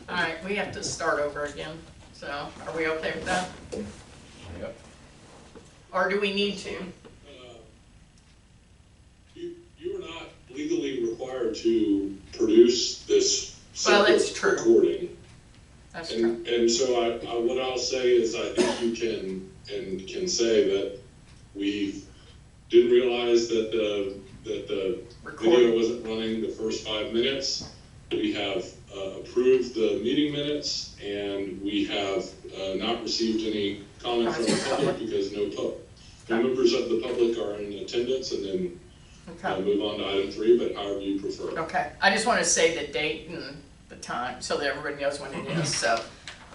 All right, we have to start over again, so are we okay with that? Yep. Or do we need to? You are not legally required to produce this Well, separate it's true. recording. That's true. And so what I'll say is I think you can say that we didn't realize that the video wasn't running the first 5 minutes. We have approved the meeting minutes, and we have not received any comment from the public because no members of the public are in attendance, and then move on to item 3, but however you prefer. Okay, I just want to say the date and the time so that everybody knows when it is. So,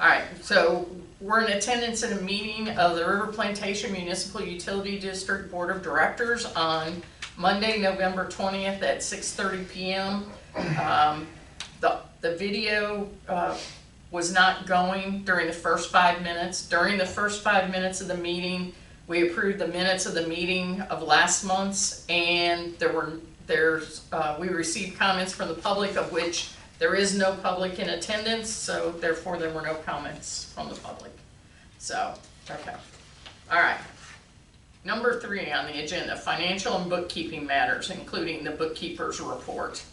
all right, so we're in attendance at a meeting of the River Plantation Municipal Utility District Board of Directors on Monday, November 20th at 6:30 p.m. The video was not going during the first 5 minutes. During the first 5 minutes of the meeting, we approved the minutes of the meeting of last month's, and we received comments from the public, of which there is no public in attendance, so therefore there were no comments from the public. So, okay. All right. Number 3 on the agenda, financial and bookkeeping matters, including the bookkeeper's report.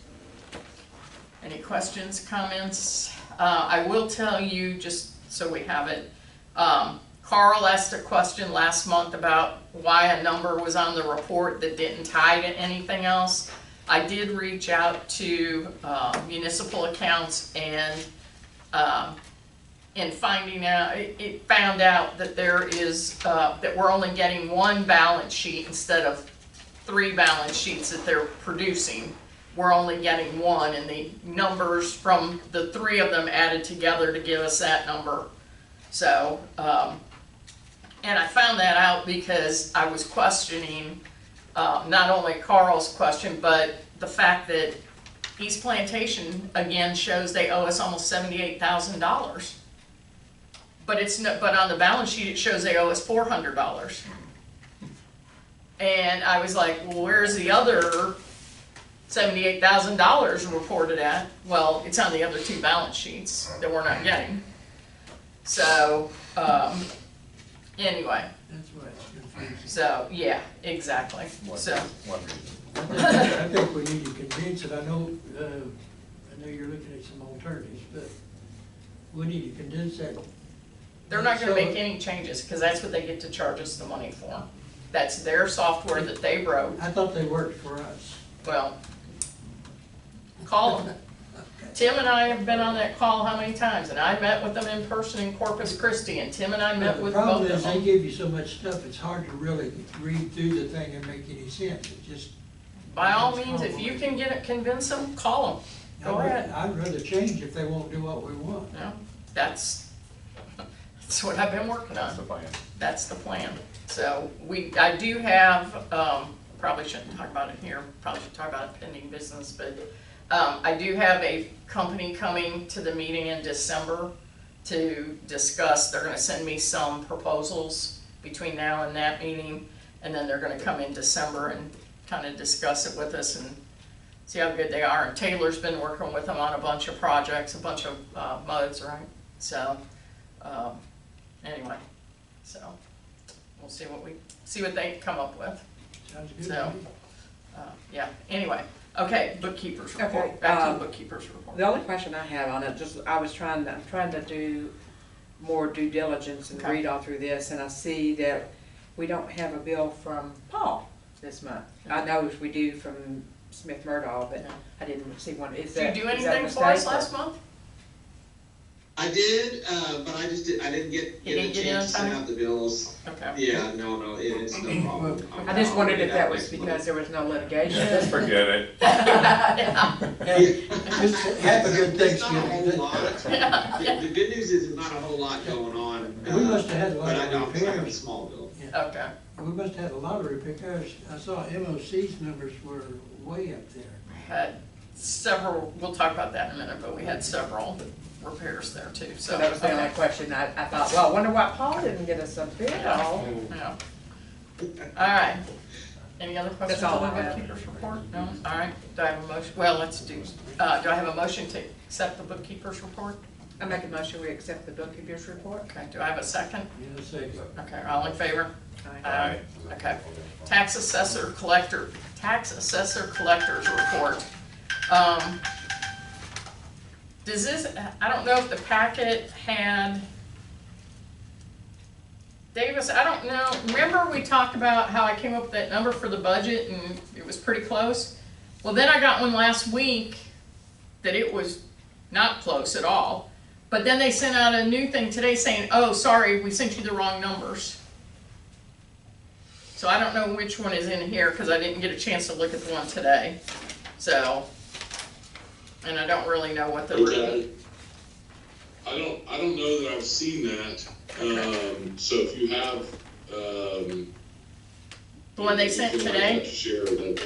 Any questions, comments? I will tell you, just so we have it, Carl asked a question last month about why a number was on the report that didn't tie to anything else. I did reach out to municipal accounts, and in finding out, it found out that there is that we're only getting 1 balance sheet instead of 3 balance sheets that they're producing. We're only getting 1, and the numbers from the 3 of them added together to give us that number. So, and I found that out because I was questioning not only Carl's question, but the fact that East Plantation again shows they owe us almost $78,000. But but on the balance sheet it shows they owe us $400. And I was like, well, where's the other $78,000 reported at? Well, it's on the other 2 balance sheets that we're not getting. So, anyway. That's why it's confusing. So, yeah, exactly. So, One reason. I think we need to condense it. I know you're looking at some alternatives, but we need to condense that. they're not gonna make any changes, because that's what they get to charge us the money for. That's their software that they wrote. I thought they worked for us. Well, call them. Tim and I have been on that call how many times, and I met with them in person in Corpus Christi, and Tim and I met with both The problem of is they them. give you so much stuff, it's hard to really read through the thing and make any sense. It just. By all means, if you can convince them, call them. Go ahead. I'd rather change if they won't do what we want. Yeah, that's what I've been working That's the on. plan. That's the plan. So I do have, probably shouldn't talk about it here, probably should talk about it pending business, but I do have a company coming to the meeting in December to discuss. They're gonna send me some proposals between now and that meeting, and then they're gonna come in December and kind of discuss it with us and see how good they are. And Taylor's been working with them on a bunch of projects, a bunch of MUDs, right? So, anyway, so we'll see what they come up with. Sounds good So, to me. yeah, anyway, okay, bookkeeper's report, Okay, back to the bookkeeper's report. The only question I have on it, I'm trying to do more due diligence and Okay. read all through this, and I see that we don't have a bill from Paul this month. I know we do from Smith Murdaugh, but No. I didn't see one. Is Did that, you do is that a anything for us mistake, or- last month? I did, but I didn't get You didn't a get in on chance to send time? out the bills. Okay. Yeah, no, it's no problem. I just wondered I'll if do that was next because month. there was no litigation. Just forget it. Yeah. Have a good There's not a whole Thanksgiving. Yeah. lot. The good news is there's not a whole lot going on. We must have had a lot But of I have a repairs. small bill. Okay, We must have had a lot of repairs. I saw MOC's numbers were way up there. had several, we'll talk about that in a minute, but we had several repairs there too, so. So that was the only okay. question. I thought, well, I wonder why Paul didn't get us a bill. Yeah. All right. Any other questions That's all on the I have. bookkeeper's report? No? All right. Do I have a motion? Well, let's do I have a motion to accept the bookkeeper's report? I make a motion, we accept the bookkeeper's report. Okay, do I have a second? Yeah, second. Okay, all in favor? Aye. Okay. Tax assessor collector's report. Does this, I don't know if the packet had, Davis, I don't know, remember we talked about how I came up with that number for the budget and it was pretty close? Well, then I got one last week that it was not close at all. But then they sent out a new thing today saying, oh, sorry, we sent you the wrong numbers. So I don't know which one is in here because I didn't get a chance to look at the one today. So, and I don't really know what the. Okay. I don't know that I've seen that. So if you have, The one they sent if you'd like today? to share that.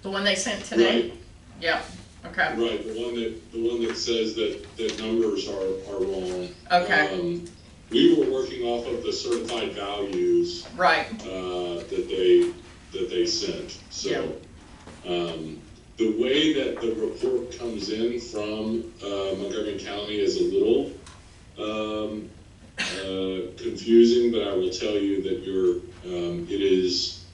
The one they sent today? Right. Yeah, okay, Right, the one that says that numbers are wrong. okay, We were working off of the certified values, right, that they sent. So, the way that the report comes in from, Montgomery County is a little, confusing, but I will tell you that it is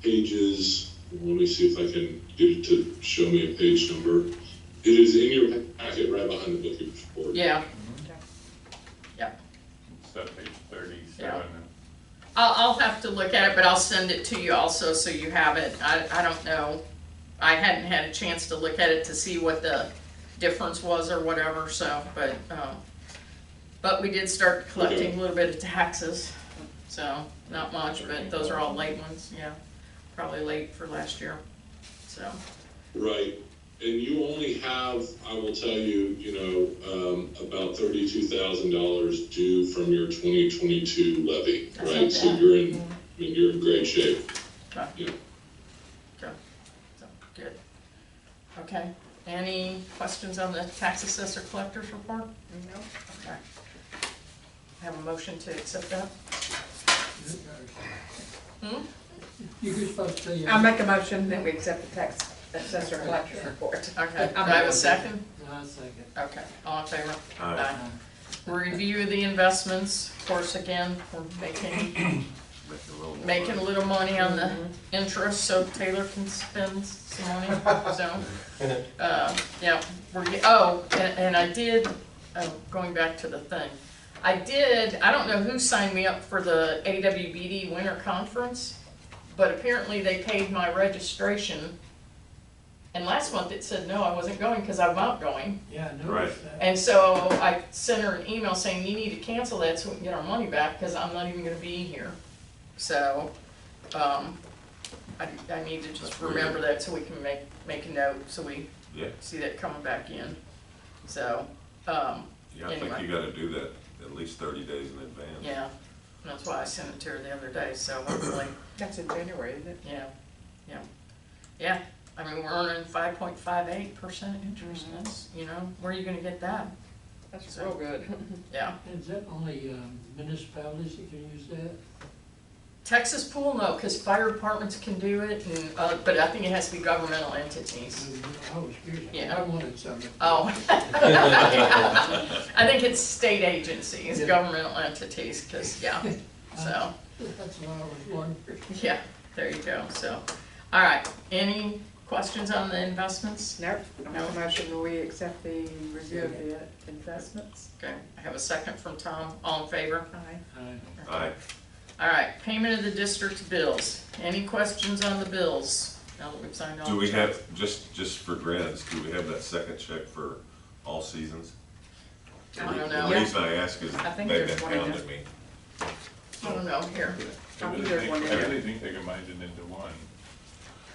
pages, let me see if I can get it to show me a page number. It is in your packet right behind the bookkeeper's report. yeah, It's at page 37. Yeah. I'll have to look at it, but I'll send it to you also so you have it. I don't know, I hadn't had a chance to look at it to see what the difference was or whatever, so, but we did start collecting Okay. a little bit of taxes, so, not much, but those are all late ones, yeah, probably late for last year, so. Right, and you only have, I will tell you, about $32,000 due from your 2022 levy, That's right? not So bad. you're in great shape. Okay. Yeah. Okay, so, good. Okay, any questions on the tax assessor collector's report? No. Okay. Have a motion to accept that? Hmm? You're supposed to say. I make a motion that we accept the tax assessor collector's report. Okay, do I have a second? I second. Okay, all in favor? Aye. Review the investments, of course, again, we're making a little money on the interest, so Taylor can spend some money, so. Yeah, and I did, going back to the thing, I don't know who signed me up for the AWBD Winter Conference, but apparently they paid my registration. And last month it said, no, I wasn't going because I'm not going. Yeah, I Right. noticed that. And so I sent her an email saying, you need to cancel that so we can get our money back because I'm not even gonna be here. So, I need to just That's weird. remember that so we can make a note, so we Yeah, see that coming back in. So, yeah, I think Anyway. you gotta do that at least 30 days in advance. yeah, that's why I sent it to her the other day, so hopefully, That's in January, isn't it? yeah. I mean, we're earning 5.58% interest, that's, where are you gonna get that? That's real good. Yeah. Is that only municipalities that can use that? Texas pool, no, because fire departments can do it, and, but I think it has to be governmental entities. I was curious. Yeah. I wanted something. Oh. I think it's state agencies, Yeah. governmental entities, because, yeah, so, That's what I was wondering. yeah, there you go, so. All right, any questions on the investments? Nope. I make a motion that we accept the review of the investments. Okay, I have a second from Tom, all in favor? Aye. Aye. All right, payment of the district's bills. Any questions on the bills? Now that we've signed all Do the we checks. have, just for grants, do we have that second check for all seasons? I don't know. The reason I ask is I think they've there's been one in hounding me. I don't know, here. I think there's one in there. really think they combined it into one,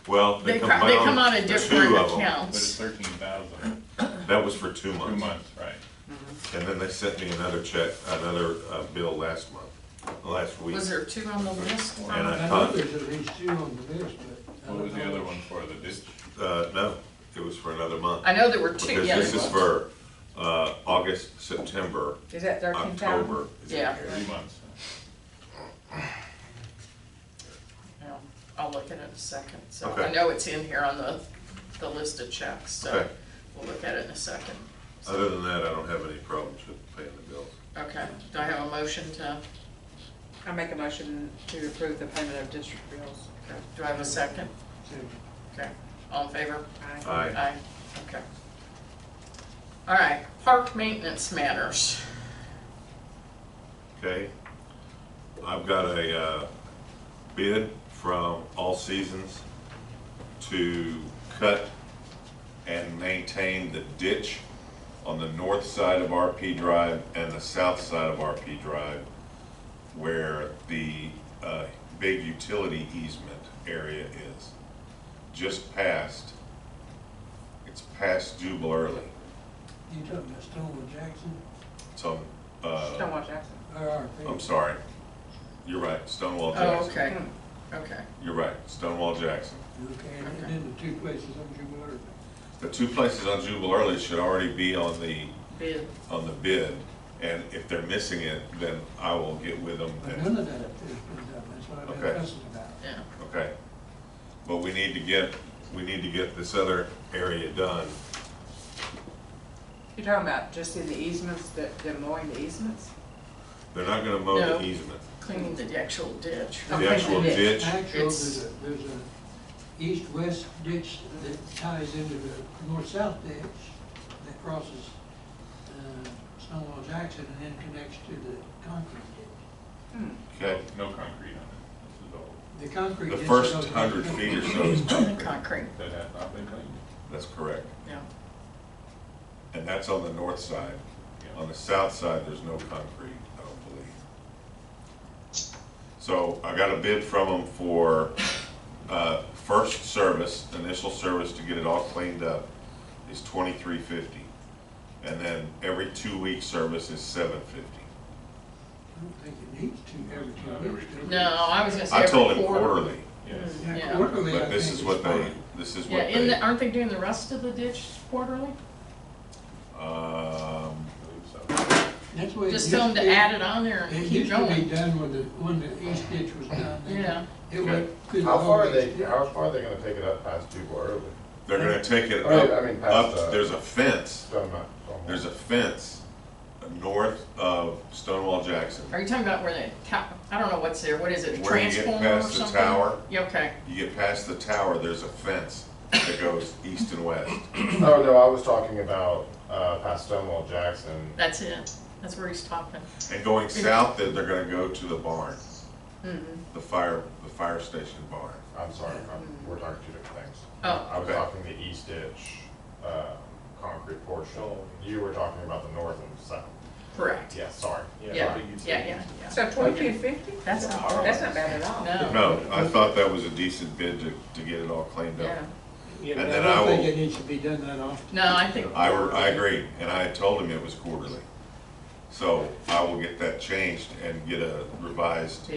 Well, They they come out combined of the different two of but it's accounts. 13,000, That was for 2 2 months. months, right? And then they sent me another check, another bill last week. Was there two on the list? And I know thought- there's at least two on the list, but. I What was don't the know. other one for, the ditch? No, it was for another month. I know there were two, Because yeah. this is for August, September, Is that 13,000? October. is in Yeah. here. 3 months. Yeah, I'll look at it in a second. So I Okay. know it's in here on the list of checks, so Okay. we'll look at it in a second. Other than that, I don't have any problems with paying the bills. Okay, do I have a motion to, I make a motion to approve the payment of district bills. okay, do I have a second? Okay, all in favor? Aye. Aye. Aye, okay. All right, park maintenance matters. Okay, I've got a bid from All Seasons to cut and maintain the ditch on the north side of RP Drive and the south side of RP Drive where the big utility easement area is. Just past, it's past Jubal Early. You talking about Stonewall Jackson? It's on, Stonewall Jackson. I'm sorry, you're right, Stonewall Oh, Jackson. okay, okay. You're right, Stonewall Jackson. Okay, and then the two places on Jubal Early. The two places on Jubal Early should already be on the Bid. and if they're missing it, then I will get with them. But And, none of that up there's been done, that's what I've been Okay. fussing about. Yeah, okay, but we need to get this other area done. You're talking about just in the easements, the mowing the easements? They're not going to mow No. the easement. cleaning the actual ditch. Okay, The actual the ditch. ditch. Actually, It's- there's a east-west ditch that ties into the north-south ditch that crosses Stonewall Jackson and then connects to the concrete ditch. Okay, No concrete on it, this is all, The concrete the ditch. first goes- 100 feet or so is concrete. Concrete, that has not been cleaned. That's correct. yeah. And that's on the north side. Yeah. On the south side, there's no concrete, I don't believe. So I got a bid from them for first service, initial service to get it all cleaned up is $23.50. And then every 2-week service is $7.50. I don't think it needs to every Not 2 every weeks. two does it? No, I was gonna say I told every him quarter. quarterly, Yes. Yeah, Yeah. quarterly, I but this think is is what they, fine. this is Yeah, what they, aren't they doing the rest of the ditch quarterly? I believe so. That's the way it Just used tell them to be. add it on there It and keep used to be going. done when the east ditch was done. Yeah, It Okay. went. through the How far are whole they, east ditch. how far are they gonna take it up past Jubal Early? they're gonna take it Right, up, I mean, past, there's a fence, Stonewall. there's a fence north of Stonewall Jackson. are you talking about where the, I don't know what's there, what is it, a Where you get transformer or past the something? tower. Yeah, okay, You get past the tower, there's a fence that goes east and west. Oh, no, I was talking about, past Stonewall Jackson. that's it, that's where he's talking. And going south, then they're gonna go to the barn, Mm-hmm. the fire station barn. I'm sorry, we're talking two different things. Oh. I was Okay. talking the east ditch, concrete portion. You were talking about the north and south. Correct. Yeah, sorry. Yeah, yeah. So $22.50? That's not horrible. That's not bad at all. No. No, I thought that was a decent bid to get it all cleaned up. Yeah. Yeah, And but then I I don't think will- it needs to be done that often. No, I think. I agree, and I had told him it was quarterly. So I will get that changed and get a revised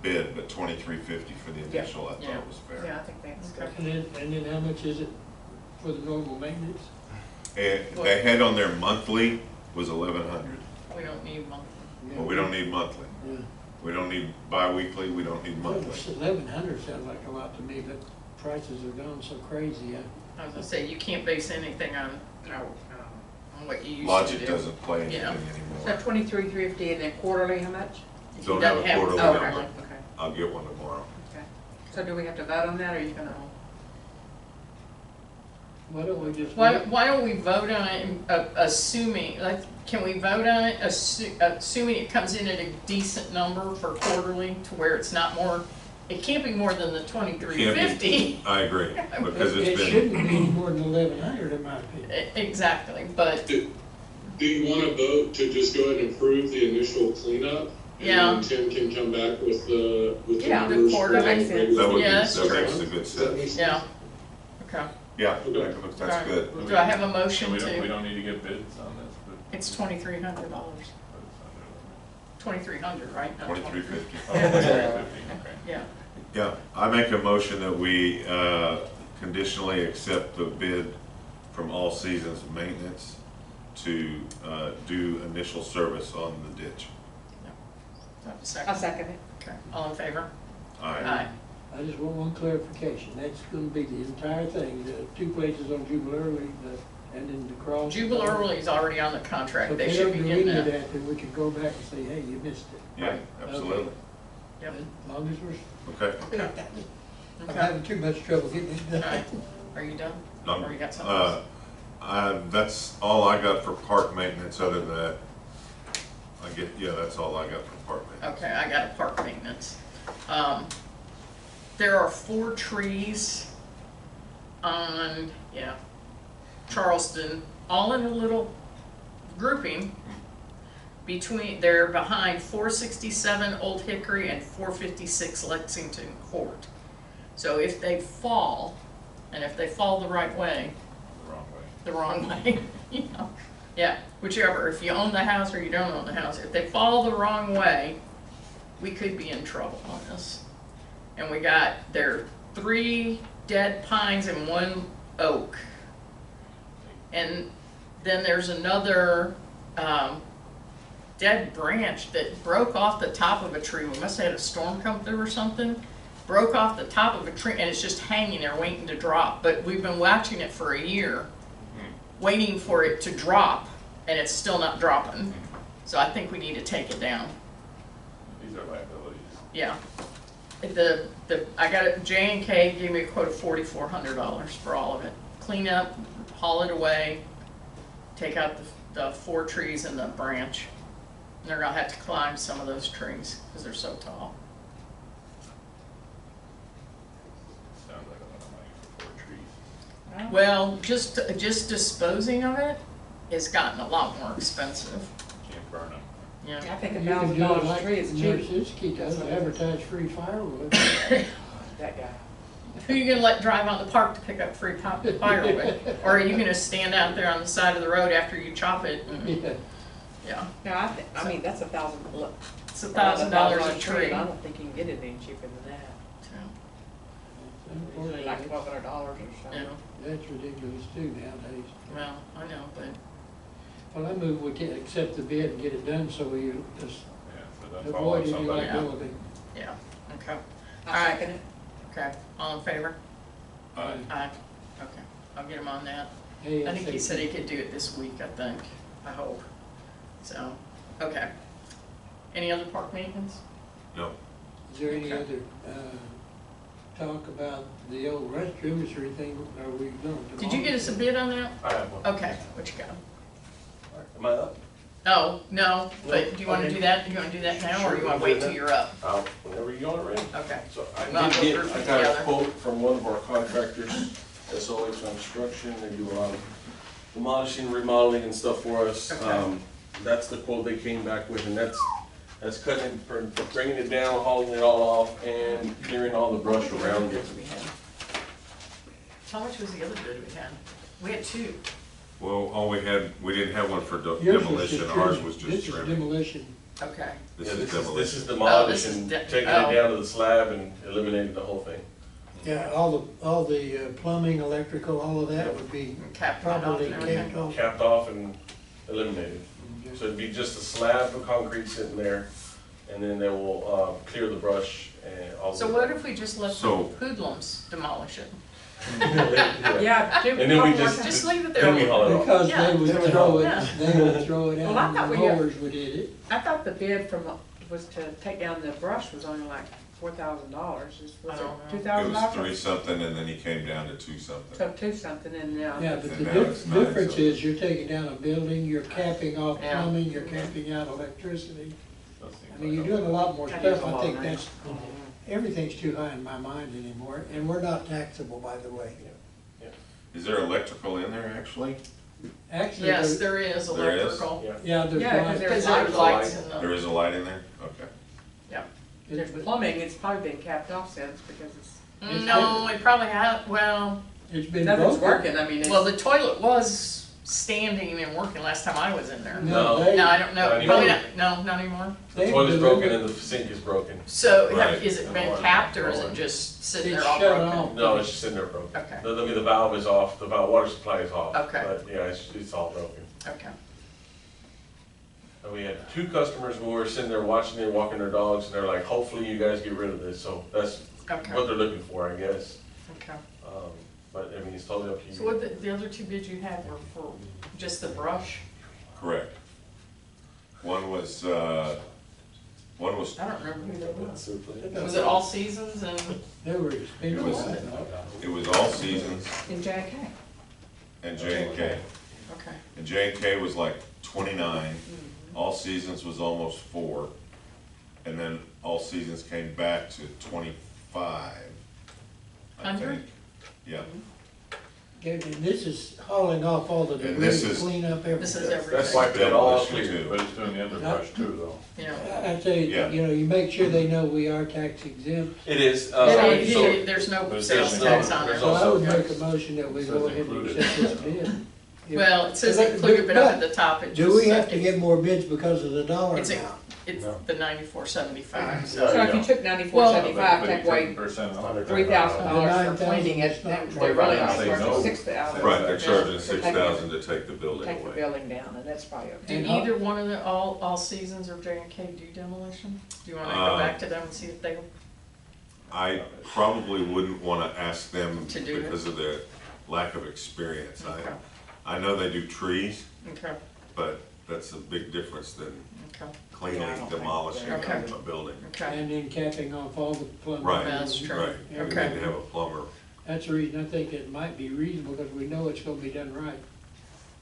bid, but $23.50 for the Yeah. initial, I thought Yeah. was Yeah, fair. I think that's Okay. good. And then how much is it for the normal maintenance? And they had on their monthly was 1,100, We don't need monthly. but we don't need monthly. Yeah. We don't need bi-weekly, we don't need monthly. 1,100 sounds like a lot to me, but prices are gone so crazy. I was gonna say, you can't base anything on what you used to do. Logic doesn't play anything Yeah. So anymore. $23.50 and then quarterly, how much? He Don't doesn't have a quarterly Oh, number. okay, okay, I'll get one tomorrow. okay. So do we have to vote on that, or are you gonna? Why don't we just? Why don't we vote on it, assuming, like, can we vote on it, assuming it comes in at a decent number for quarterly, to where it's not more, it can't be more than the $23.50. I agree, because It it's been, shouldn't be any more than 1,100 in my opinion. Exactly, but, Do you want to vote to just go ahead and approve the initial cleanup? Yeah. And then Tim can come back with the Yeah, the numbers. quarter, for that makes sense. that would be, Yeah, that's that true. makes a good Does that make sense. sense? yeah, okay. Yeah, Okay. that's Alright. good. Do I have a So motion we to, don't need to get bids on this, but. it's $2,300, but it's under- $2,300, right? Not $23.50. Oh, $23.50, okay. Yeah, Yeah, I make a motion that we conditionally accept the bid from All Seasons Maintenance to do initial service on the ditch. do I have a I'll second? second it. Okay, all in favor? Aye. I just want one clarification. That's gonna be the entire thing, the two places on Jubal Early, the and then the cross. Jubal Early's already on the So contract, if they they should don't be do getting any of that. that, then we can go back and say, hey, you missed it. Yeah, absolutely. Yep. As long as we're, Okay. I'm Okay, having too much trouble getting it all done. right, are you done? Or you got something Uh, else? that's all I got for park maintenance, other than that, that's all I got for park maintenance. Okay, I got a park maintenance. There are 4 trees on, Charleston, all in a little grouping they're behind 467 Old Hickory and 456 Lexington Court. So if they fall, and if they fall the right way, The wrong way. yeah, whichever, if you own the house or you don't own the house, if they fall the wrong way, we could be in trouble on this. And there are 3 dead pines and 1 oak. And then there's another dead branch that broke off the top of a tree. We must have had a storm come through or something. Broke off the top of a tree and it's just hanging there waiting to drop. But we've been watching it for a year, waiting for it to drop, and it's still not dropping. So I think we need to take it down. These are liabilities. Yeah. I got it, J&K gave me a quote of $4,400 for all of it. Clean up, haul it away, take out the 4 trees and the branch. And they're gonna have to climb some of those trees because they're so tall. Sounds like a lot of money for 4 trees. Well, just disposing of it has gotten a lot more expensive. Can't burn them. Yeah. I think You can do it $1,000 a like tree is Nurse cheap. Iskey does, advertise free firewood. That guy. Who are you gonna let drive out the park to pick up free firewood? Or are you gonna stand out there on the side of the road after you chop it? Yeah. Yeah, No, I mean, that's $1,000. it's $1,000 a tree. And I don't think you can get it any cheaper than that. Usually like $1,200 or Yeah, something. That's ridiculous too nowadays. well, I know, but Well, I move we can accept the bid and get it done so we just Yeah, so don't fall on avoid any somebody. liability. yeah, okay. I'll All right. second it. Okay, all in favor? Aye. Aye. Okay, I'll get him on that. Hey, I think he said he could do it this week, I think, I hope. So, okay. Any other park maintenance? No, Is there any Okay. other, talk about the old restrooms or anything, are we going to? Did you get us a bid on that? I have one. Okay, what you got? Am I up? Oh, no, but do you wanna Okay. do that, do you wanna do that now, or you wanna Sure, wait till you're up? Whenever you want it ready. Okay, So I Well, did go get, through I got together. a quote from one of our contractors, SOH Construction, they do a lot of demolishing, remodeling and stuff for us. Okay. That's the quote they came back with, and that's cutting, bringing it down, hauling it all off, and clearing all the brush around it. We had. How much was the other bid we had? We had 2. well, we didn't have one for Yours was just demolition, ours trim- was just This is trimming. demolition. Okay, This Yeah, is this demolition. is demolish is and de- taking oh. it down to the slab and eliminating the whole thing. Yeah, all the plumbing, electrical, all of that would be capped right off properly and everything. capped off. Capped off and eliminated. So it'd be just a slab of concrete sitting there, and then they will, clear the brush and all. So what if we just let the So- hoodlums demolish it? Yeah, do. And then we couple more just- times. Just leave it Then we there. haul it off. Because Yeah. they would throw Yeah. it, they would throw it Well, I out thought and the we had- mowers would hit it. I thought the bid was to take down the brush was only like $4,000. Was I it don't know. It $2,000? was 3 something, and then he came down to 2 something. So 2 something and Yeah, but And the now it's nine, difference so- is you're taking down a building, you're capping off Yeah. plumbing, you're capping out electricity. Those things I mean, you're like doing a lot more That is stuff. a I lot, think right? that's, everything's too high in my mind anymore, and we're not taxable, by the way. Is there electrical in there, actually? Actually, Yes, there- there is There is? electrical. Yeah. yeah, there's Yeah, 'cause lights. there's Because there's lights in There the, is a light in there? Okay. there's plumbing, it's probably been capped off since because it's, no, we probably have, well, It's been nothing's broken. working, I mean, it's. well, the toilet was standing and working last time I was in there. No, No. they, No, I don't know, Not probably anymore. not, no, not anymore. The they've toilet's broken delivered- and the sink is broken. So, Right. is it been capped or is it just sitting there It's all shut broken? off. No, it's just sitting there broken. Okay, I mean, the valve is off, the water supply is off. Okay. But yeah, it's all broken. okay, And we had 2 customers who were sitting there watching it, walking their dogs, and they're like, hopefully you guys get rid of this. So that's okay, what they're looking for, I guess. okay. Um, but I mean, it's totally up to you. So what the other two bids you had were for just the brush? Correct. One was, I don't remember who they were. Was it all seasons and? They were it expensive. was all seasons In J&K. and J&K. Okay. And J&K was like 29, all seasons was almost 4, and then all seasons came back to 25, I 100? think. Yeah, And this is hauling off all the And debris, this is- clean up This is everything. That's everything. wiping it all Demolition clear. too. But it's doing the underbrush too, though. Yeah. I'd say, Yeah. you know, you make sure they know we are tax exempt. It is, There's no But sales there's tax no- on there's it. So I would also- make a motion that we Says go ahead and included. accept this bid. Well, it says included, but up at the top, it just. Do we have to get more bids because of the dollar It's a- amount? It's No. the 94.75, So so. if you took Well- 94.75, take away Percent off. $3,000 for cleaning it, they're really Right. only Say no. charging $6,000. right, they're charging To take the- 6,000 to take the building Take the away. building down, and that's probably Do okay. either one of the, all seasons or J&K do demolition? Do you wanna go back to them and see if they, I probably wouldn't wanna ask them To do it? because of their lack of experience. okay, I know they do trees, okay, but that's a big difference than okay, Yeah, I cleaning, don't think demolishing Okay. a building. okay. And then capping off all the plumbing. Right, That's true. right. You need Okay. to have a plumber. That's the reason I think it might be reasonable, because we know it's gonna be done right.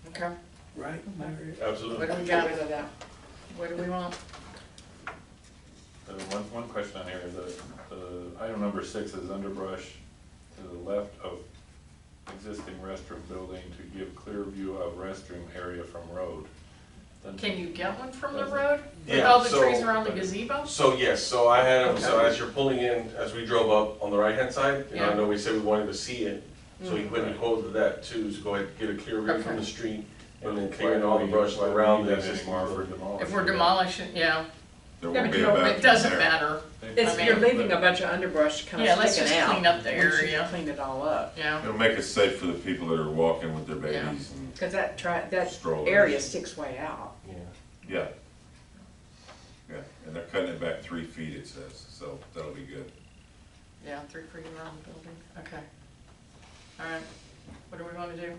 Okay, Right, Larry? what absolutely. do we Get got? rid of that. What do we want? One question on here, the item number 6 is underbrush to the left of existing restroom building to give clear view of restroom area from road. Then- Can you get one from the road? With Yeah, all the so- trees around the gazebo? So yes, so I had them, so Okay. as you're pulling in, as we drove up on the right-hand side, you know, I Yeah. know we said we wanted to see it. So he went and quoted that too, so go ahead and get a clear view from Okay. the street and then Why clearing do all the we- brush why do we around need the that existing anymore for building. demolition? If we're demolishing, yeah, There Yeah, won't but be you a don't- bathroom it doesn't there. matter, It's, I mean- you're leaving a bunch of underbrush kind Yeah, of let's sticking just out. clean up the We should area. Clean it all up, yeah. It'll make it safe for the people that are walking with their Yeah. babies. because that Strollers. area sticks way out. Yeah. Yeah. Yeah, and they're cutting it back 3 feet, it says, so that'll be good. Yeah, 3 feet around the building, okay. All right, what do we wanna do?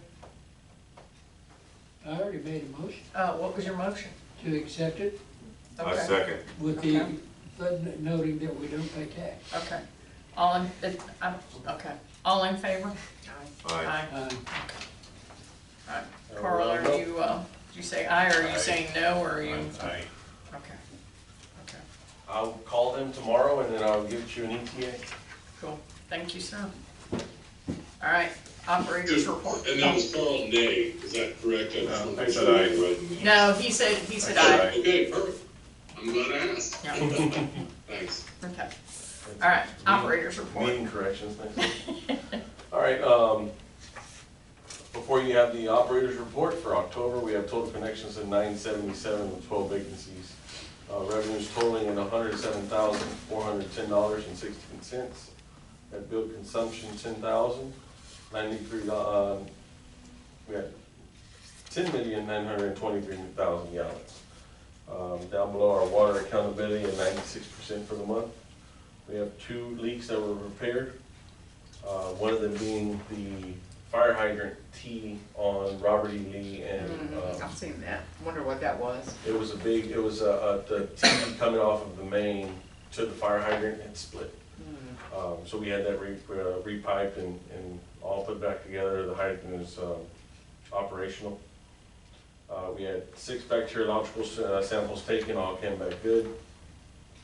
I already made a motion What was your motion? to accept it I Okay. second. with the, Okay. but noting that we don't pay tax. Okay, all in, okay, all in favor? Aye. Alright, Carl, are you, did you say aye, or are you saying no, or are you? Aye. Okay, okay, I'll call them tomorrow and then I'll give you an ETA. cool, thank you, sir. Alright, operators report. And that was Carl Nay, is that correct? No, just wanna I make said sure aye. I'm right in the- No, he said aye. Okay, perfect. I'm glad I asked. Yeah. Thanks. Okay, alright, operators report. Meeting corrections next. All right, before you have the operators report for October, we have total connections of 977 with 12 vacancies. Revenues totaling at $107,410.16. That bill consumption, 10,000, 93, we had 10,923,000 gallons. Down below, our water accountability at 96% for the month. We have 2 leaks that were repaired. One of them being the fire hydrant T on Robert E. Lee and, I've seen that, wonder what that was. it was the T coming off of the main to the fire hydrant had split. So we had that repiped and all put back together. The hydrant is operational. We had 6 bacteriological samples taken, all came back good.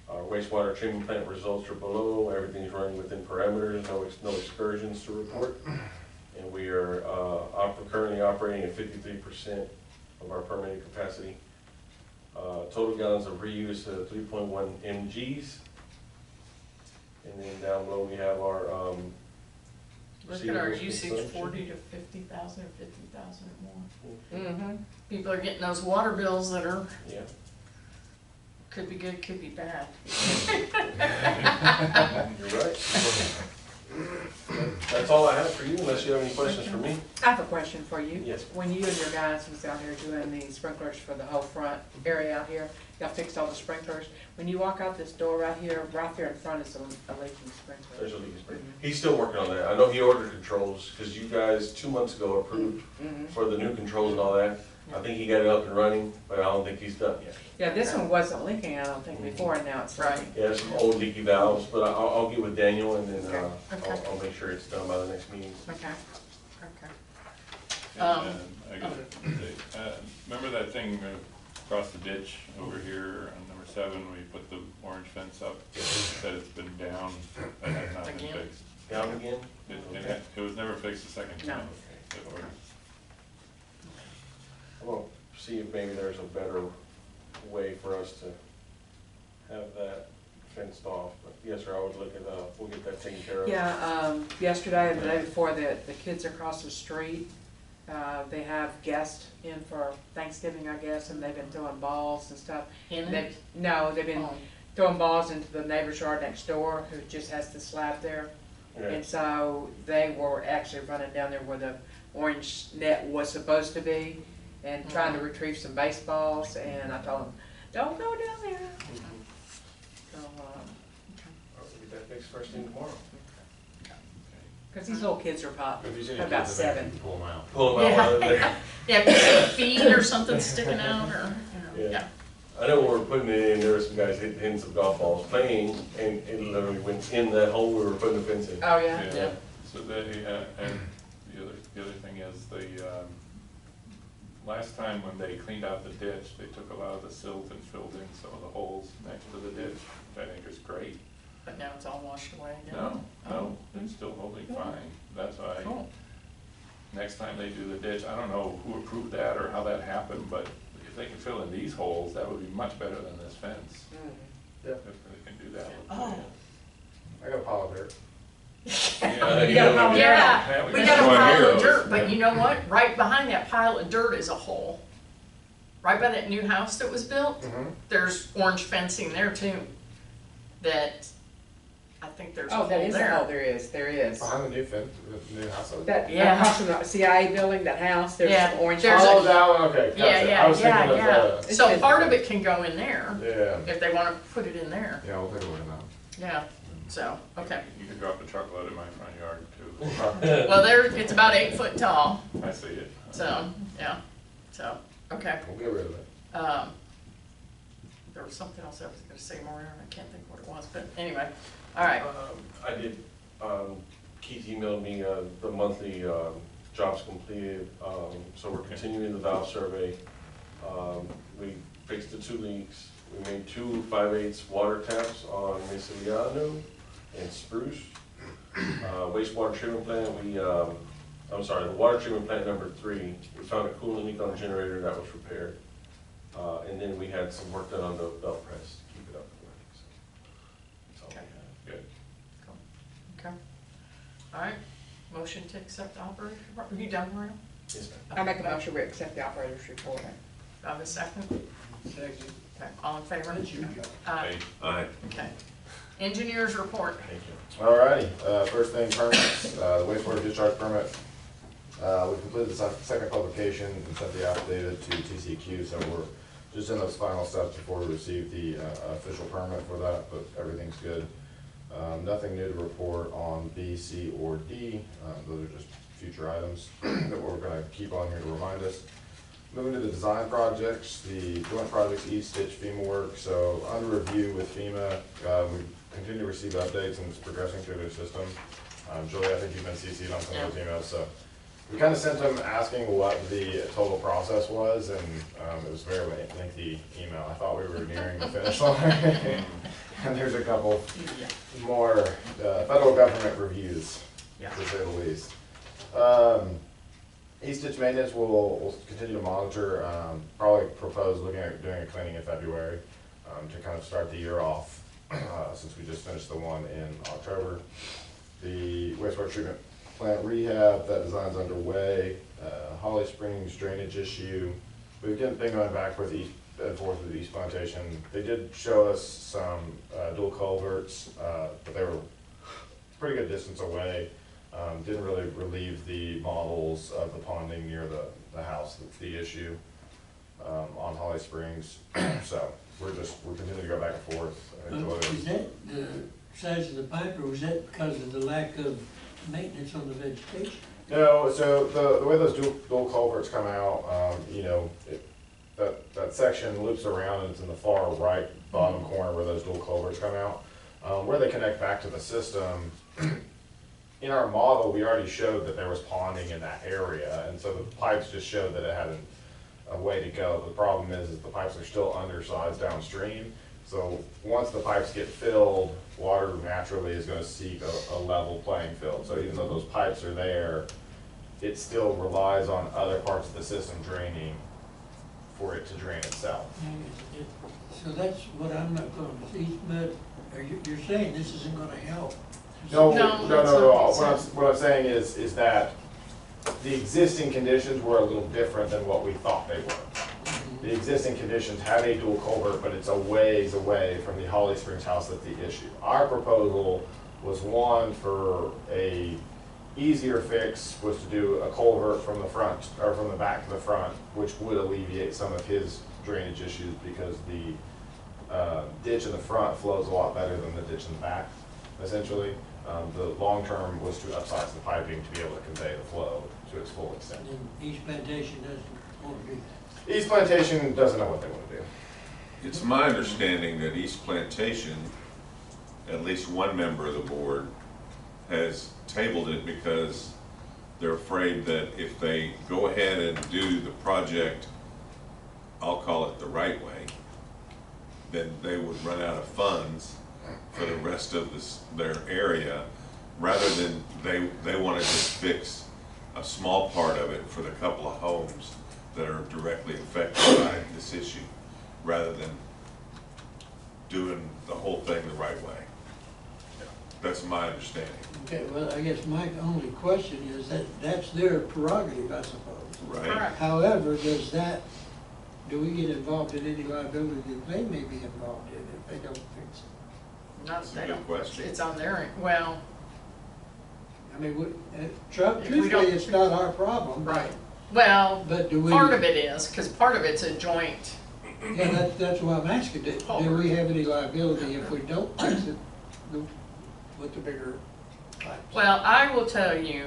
Our wastewater treatment plant results are below. Everything's running within parameters, no excursions to report. And we are currently operating at 53% of our permitted capacity. Total gallons of reuse 3.1 mgs. And then down below we have our Look at our receivables usage, consumption. 40 to 50,000 or 50,000 or more. Mm-hmm. People are getting those water bills that are, Yeah. could be good, could be bad. You're right. That's all I have for you, unless you have any questions for me. I have a question for you. Yes. When you and your guys was out here doing the sprinklers for the whole front area out here, y'all fixed all the sprinklers. When you walk out this door right here in front is a leaking sprinkler. There's a leaking sprinkler. He's still working on that. I know he ordered controls, because you guys 2 months ago approved for the new controls and all that. I think he got it up and running, but I don't think he's done yet. Yeah, this one wasn't leaking, I don't think, before, and now it's leaking. Yeah, there's some old leaky valves, but I'll get with Daniel and then Okay. I'll make sure it's done by the next meeting. Okay, okay. And I got remember that thing across the ditch over here on number 7, we put the orange fence up, said it's been down, that has not been Again? fixed. Down again? It was never fixed the second No. time. Or- We'll see if maybe there's a better way for us to have that fenced off, but yes, sir, I would look at, we'll get that taken care of. Yeah, yesterday and the day before, the kids across the street, they have guests in for Thanksgiving, I guess, and they've been throwing balls and stuff. In it? They've been Oh. throwing balls into the neighbor's yard next door, who just has the slab there. Yeah. And so they were actually running down there where the orange net was supposed to be and trying to retrieve some baseballs, and I told them, don't go down there. So, I'll get that fixed first thing tomorrow. cause these little kids are If you see any about kids in there, 7. you can pull them out. Pull them out while they're there. Yeah, if you see feet or something sticking out, or, you know, Yeah. yeah. I know when we were putting it in, there were some guys hitting some golf balls playing, and it literally went in that hole we were putting the fence in. Oh, yeah? Yeah, so they, and the other thing is, last time when they cleaned out the ditch, they took a lot of the silt and filled in some of the holes next to the ditch, which I think is great. But now it's all washed away again? No, it's still holding fine, that's why, Cool. next time they do the ditch, I don't know who approved that or how that happened, but if they can fill in these holes, that would be much better than this fence, Yeah. if they can do that. Oh. I got a pile of dirt. Yeah, You got a pile of Yeah, we got a One pile here. of dirt, but you know what? Right behind that pile of dirt is a hole. Right by that new house that was built, Mm-hmm. there's orange fencing there too. That, I think there's a Oh, hole that is, there. there is. Behind the new fence, the new house. That, Yeah. across from the CIA building, that house, there's Yeah, some orange. there's a- Oh, that one, okay, gotcha. Yeah, I was yeah, thinking yeah, of yeah. So part of it can go in there, yeah, if they wanna put it in there, yeah, we'll take a look at yeah, so, okay. You could drop a truckload in my front yard too, that. Well, it's about 8 foot tall, I see it. so, yeah, so, okay. We'll get rid of it. There was something else I was gonna say more, and I can't think what it was, but anyway, all right. I did, Keith emailed me, the monthly, jobs completed, so we're continuing the valve survey. We fixed the 2 leaks, we made 2 5/8 water taps on Mesiliano and Spruce. Wastewater treatment plant, I'm sorry, the water treatment plant number 3, we found a coolant leak on the generator that was repaired. And then we had some work done on the belt press to keep it up and running, so. That's all we have. Good. Okay. All right, motion to accept the operator's report. Are you done, Maria? Yes, ma'am. I make a motion, we accept the operator's report. Do I have a second? Second. Okay, all in favor? That's your job. Hey, Aye. Okay. Engineer's report. Thank you. Alrighty, first thing, permits, the wastewater discharge permit. We completed the second publication and sent the affidavit to TCQ, so we're just in those final steps before we receive the official permit for that, but everything's good. Nothing new to report on B, C, or D. Those are just future items that we're gonna keep on here to remind us. Moving to the design projects, the joint projects E-Stitch FEMA work, so under review with FEMA, we continue to receive updates and it's progressing through their system. Julie, I think you've been CC'd on some of those emails, so we kind of sent them asking what the total process was, and it was a very lengthy email. I thought we were nearing the finish line. And there's a couple more federal government reviews, to say the least. E-Stitch maintenance will continue to monitor, probably propose looking at doing a cleaning in February to kind of start the year off, since we just finished the one in October. The wastewater treatment plant rehab, that design's underway. Holly Springs drainage issue, we've been going back with East and forth with East Plantation. They did show us some dual culverts, but they were pretty good distance away. Didn't really relieve the models of the ponding near the house that's the issue on Holly Springs. So we're continuing to go back and forth. Is that the size of the pipe, or was that because of the lack of maintenance on the vegetation? No, so the way those dual culverts come out, that section loops around and it's in the far right bottom corner where those dual culverts come out. Where they connect back to the system, in our model, we already showed that there was ponding in that area, and so the pipes just showed that it had a way to go. The problem is the pipes are still undersized downstream, so once the pipes get filled, water naturally is gonna seek a level playing field. So even though those pipes are there, it still relies on other parts of the system draining for it to drain itself. So that's what I'm not going to see, but you're saying this isn't gonna help? No. that's not What I'm saying is that the existing conditions were a little different than what we thought they were. The existing conditions had a dual culvert, but it's a ways away from the Holly Springs house that's the issue. Our proposal was one for a easier fix, was to do a culvert from the front, or from the back to the front, which would alleviate some of his drainage issues because the ditch in the front flows a lot better than the ditch in the back, essentially. The long term was to upsize the piping to be able to convey the flow to its full extent. And East Plantation doesn't want to do that? East Plantation doesn't know what they want to do. It's my understanding that East Plantation, at least one member of the board, has tabled it because they're afraid that if they go ahead and do the project, I'll call it the right way, then they would run out of funds for the rest of their area, rather than they want to just fix a small part of it for the couple of homes that are directly affected by this issue, rather than doing the whole thing the right way. That's my understanding. Okay, well, I guess my only question is that's their prerogative, I suppose. Right? Correct. However, do we get involved in any liability that they may be involved in if they don't fix it? Not, That's a they good don't, question. it's on their, well, I mean, If we truthfully, don't- it's not our problem. right. Well, But do we? part of it is, because part of it's a joint, Yeah, that's why I'm asking, do we have any liability if we don't fix it with the bigger pipes? well, I will tell you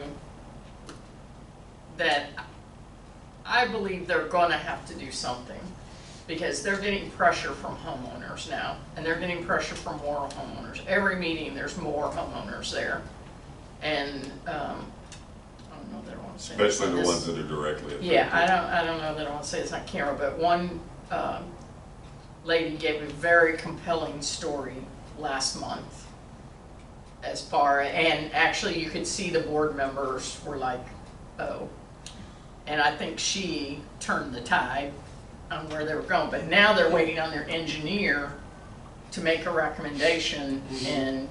that I believe they're gonna have to do something, because they're getting pressure from homeowners now, and they're getting pressure from more homeowners. Every meeting, there's more homeowners there. And, I don't know that I want to say this Especially on the this. ones that are directly affected. Yeah, I don't know that I want to say this on camera, but one lady gave a very compelling story last month and actually you could see the board members were like, oh. And I think she turned the tide on where they were going, but now they're waiting on their engineer to make a recommendation and.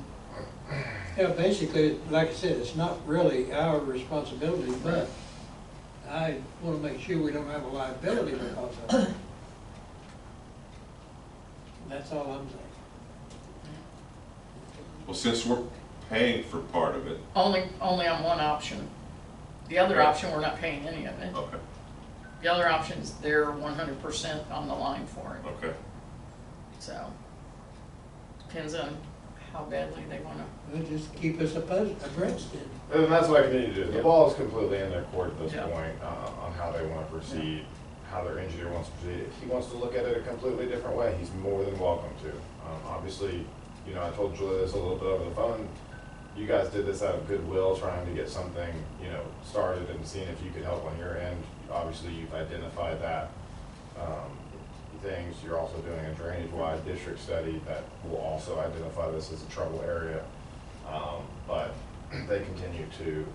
Yeah, basically, like I said, it's not really our responsibility, but I want to make sure we don't have a liability because of it. That's all I'm saying. Well, since we're paying for part of it, Only on one option. The other Right. option, we're not paying any of it. okay, The other option's they're 100% on the line for it. okay. So, depends on how badly they want to. Well, just keep us abreast then. And that's what I continue to do. The Yeah. ball is completely in their court at this Yeah. point on how they want to proceed, how their engineer wants to proceed. If he wants to look at it a completely different way, he's more than welcome to. Obviously, I told Julia this a little bit over the phone. You guys did this out of goodwill, trying to get something, started and seeing if you could help on your end. Obviously, you've identified that things. You're also doing a drainage-wide district study that will also identify this as a trouble area. But they continue to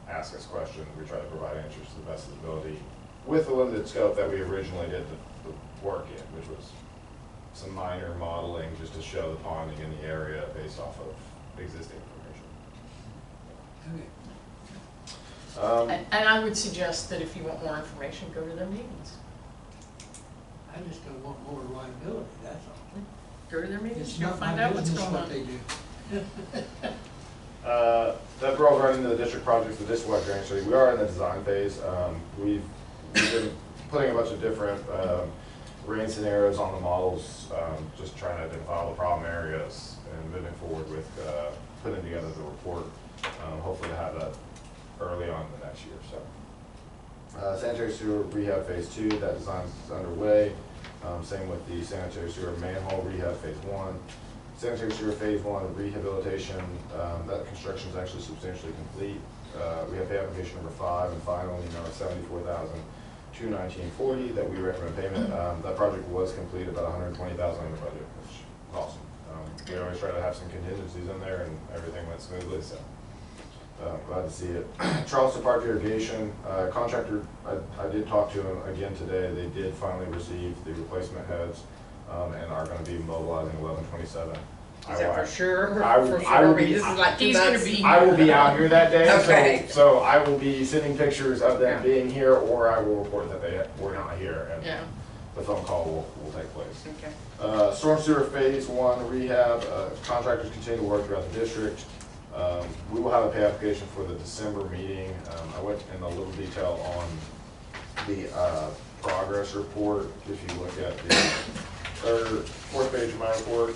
ask us questions. We try to provide answers to the best of the ability with the limited scope that we originally did the work in, which was some minor modeling just to show the ponding in the area based off of existing information. Okay. And I would suggest that if you want more information, go to their meetings. I just don't want more liability, that's all. Go to their meetings, It's you'll not find my out what's business going what on. they do. That we're all running into the district projects, the district-wide drainage study. We are in the design phase. We've been putting a bunch of different rain scenarios on the models, just trying to identify all the problem areas and moving forward with putting together the report. Hopefully to have that early on in the next year. So, sanitary sewer rehab phase 2, that design is underway. Same with the sanitary sewer manhole rehab phase 1. Sanitary sewer phase 1 rehabilitation, that construction is actually substantially complete. We have pay application number 5 and final, amount of $74,219.40 that we recommend payment. That project was completed about $120,000 under budget, which is awesome. We always try to have some contingencies in there, and everything went smoothly. So glad to see it. Charleston Park Irrigation contractor, I did talk to him again today. They did finally receive the replacement heads. And are going to be mobilizing 11/27. Is that for sure? I will- I will be- This is like 2 He's gonna months. be- I will be out here that day, Okay. so I will be sending pictures of them Yeah. being here, or I will report that they were not here, and Yeah. the phone call will take place. Okay. Storm sewer phase 1 rehab, contractors continue to work throughout the district. We will have a pay application for the December meeting. I went in a little detail on the progress report. If you look at the fourth page of my report,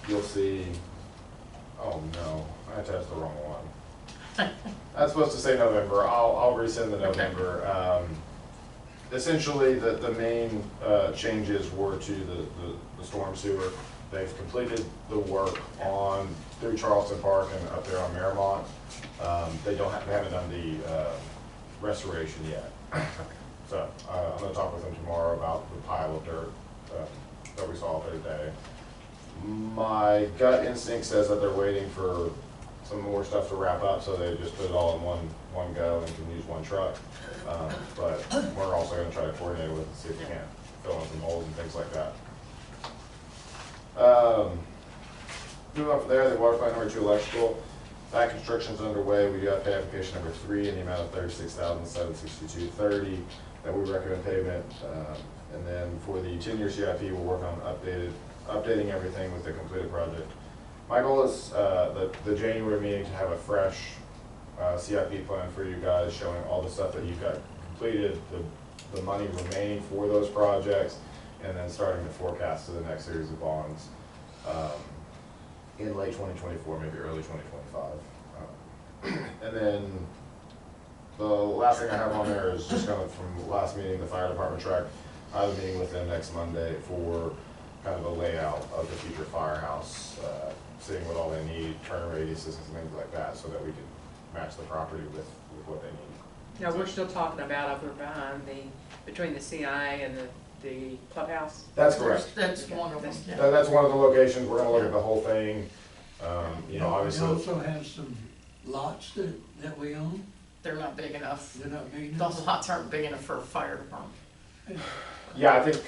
you'll see, oh no, I attached the wrong one. That's supposed to say November. I'll resend the November. Essentially, the main changes were to the storm sewer. They've completed the work on through Charleston Park and up there on Miramont. They haven't done the restoration yet. So I'm going to talk with them tomorrow about the pile of dirt that we saw there today. My gut instinct says that they're waiting for some more stuff to wrap up, so they just put it all in one go and can use one truck. But we're also going to try to coordinate with it to see if we can fill in some holes and things like that. Moving on from there, the water plant number 2 electrical. That construction is underway. We do have pay application number 3 in the amount of $36,762.30 that we recommend payment. And then for the 10-year CIP, we'll work on updating everything with the completed project. My goal is the January meeting to have a fresh CIP plan for you guys, showing all the stuff that you've got completed, the money remaining for those projects, and then starting to forecast to the next series of bonds in late 2024, maybe early 2025. And then the last thing I have on there is just kind of from the last meeting, the fire department track. I have a meeting with them next Monday for kind of a layout of the future firehouse, seeing what all they need, turn radiuses and things like that, so that we can match the property with what they need. Now, we're still talking about over behind between the CI and the clubhouse. That's correct. That's one of them. Yeah. That's one of the locations. We're gonna look at the whole thing. You know, We obviously. also have some lots that we own. They're not big enough. They're not big Those enough. lots aren't big enough for a fire department. Yeah, I think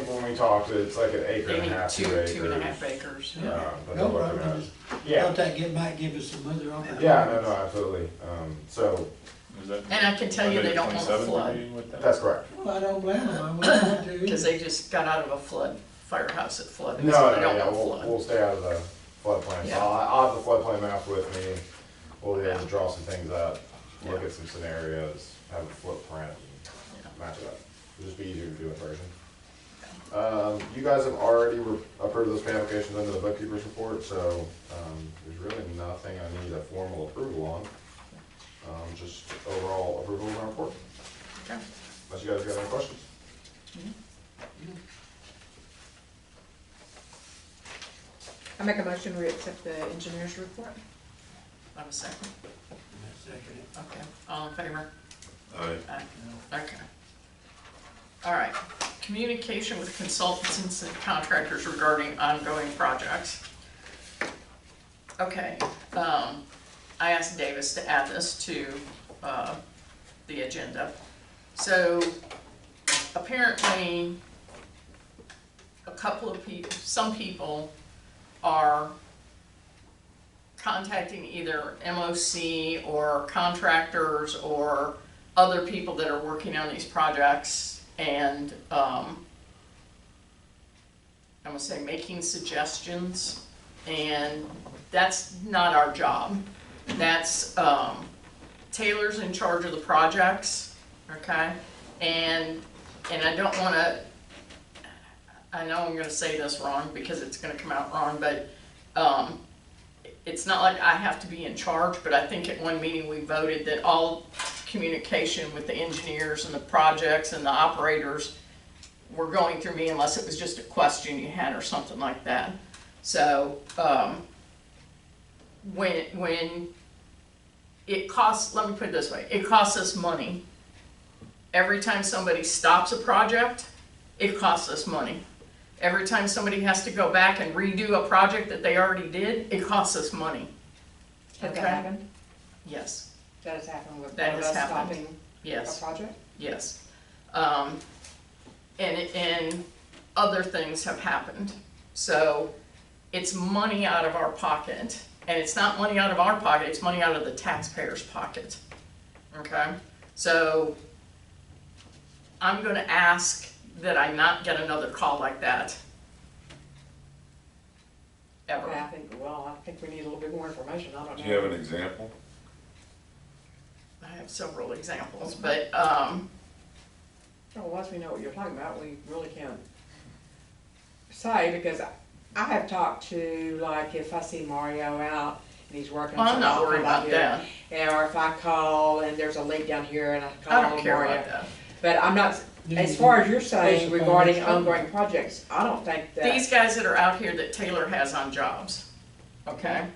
when we talked, it's like an acre They and a need half, 2 two acres. and a half acres. But No they're looking problem, at- just Yeah, thought that might give us some other opportunities. yeah, no, absolutely. So, Is that And I can tell you they don't want to 27th flood. meeting with them? that's correct. Well, I don't blame them, I wouldn't want to. Because they just got out of a firehouse that flooded, No, so they no, don't yeah, want to we'll flood. stay out of the floodplain. So Yeah. I'll have the floodplain map with me. We'll be able to draw some things up, look Yeah. at some scenarios, have a footprint, and match it up. It'll just be easier to do in person. You guys have already approved those pay applications under the bookkeeper's report, so there's really nothing I need a formal approval on. Just overall approval of my report. Okay. Unless you guys got any questions. I make a motion we accept the engineer's report. I have a second. Second it. Okay. All in favor? Aye. Aye. Okay. All right. Communication with consultants and contractors regarding ongoing projects. Okay. I asked Davis to add this to the agenda. So apparently, a couple of people, some people are contacting either MOC or contractors or other people that are working on these projects and I'm gonna say making suggestions And that's not our job. That's, Taylor's in charge of the projects, okay? And I don't wanna, I know I'm gonna say this wrong because it's gonna come out wrong, but, it's not like I have to be in charge, but I think at one meeting we voted that all communication with the engineers and the projects and the operators were going through me unless it was just a question you had or something like that. So, when it costs, let me put it this way, it costs us money. Every time somebody stops a project, it costs us money. Every time somebody has to go back and redo a project that they already did, it costs us money. Has that Okay? happened? Yes, That has happened with That one of has us happened. stopping a yes, project? yes. And other things have happened. So it's money out of our pocket. And it's not money out of our pocket, it's money out of the taxpayer's pocket. Okay? So I'm gonna ask that I not get another call like that. Ever. Okay, I think we need a little bit more information, I don't know. Do you have an example? I have several examples, but, Well, once we know what you're talking about, we really can't say, because I have talked to, like, if I see Mario out and he's working. well, I'm not something, worried I'll about do that. it. Or if I call and there's a leak down here and I call I don't care Mario. about that. But I'm not, as far as you're saying regarding ongoing projects, I don't think that. These guys that are out here that Taylor has on jobs, okay?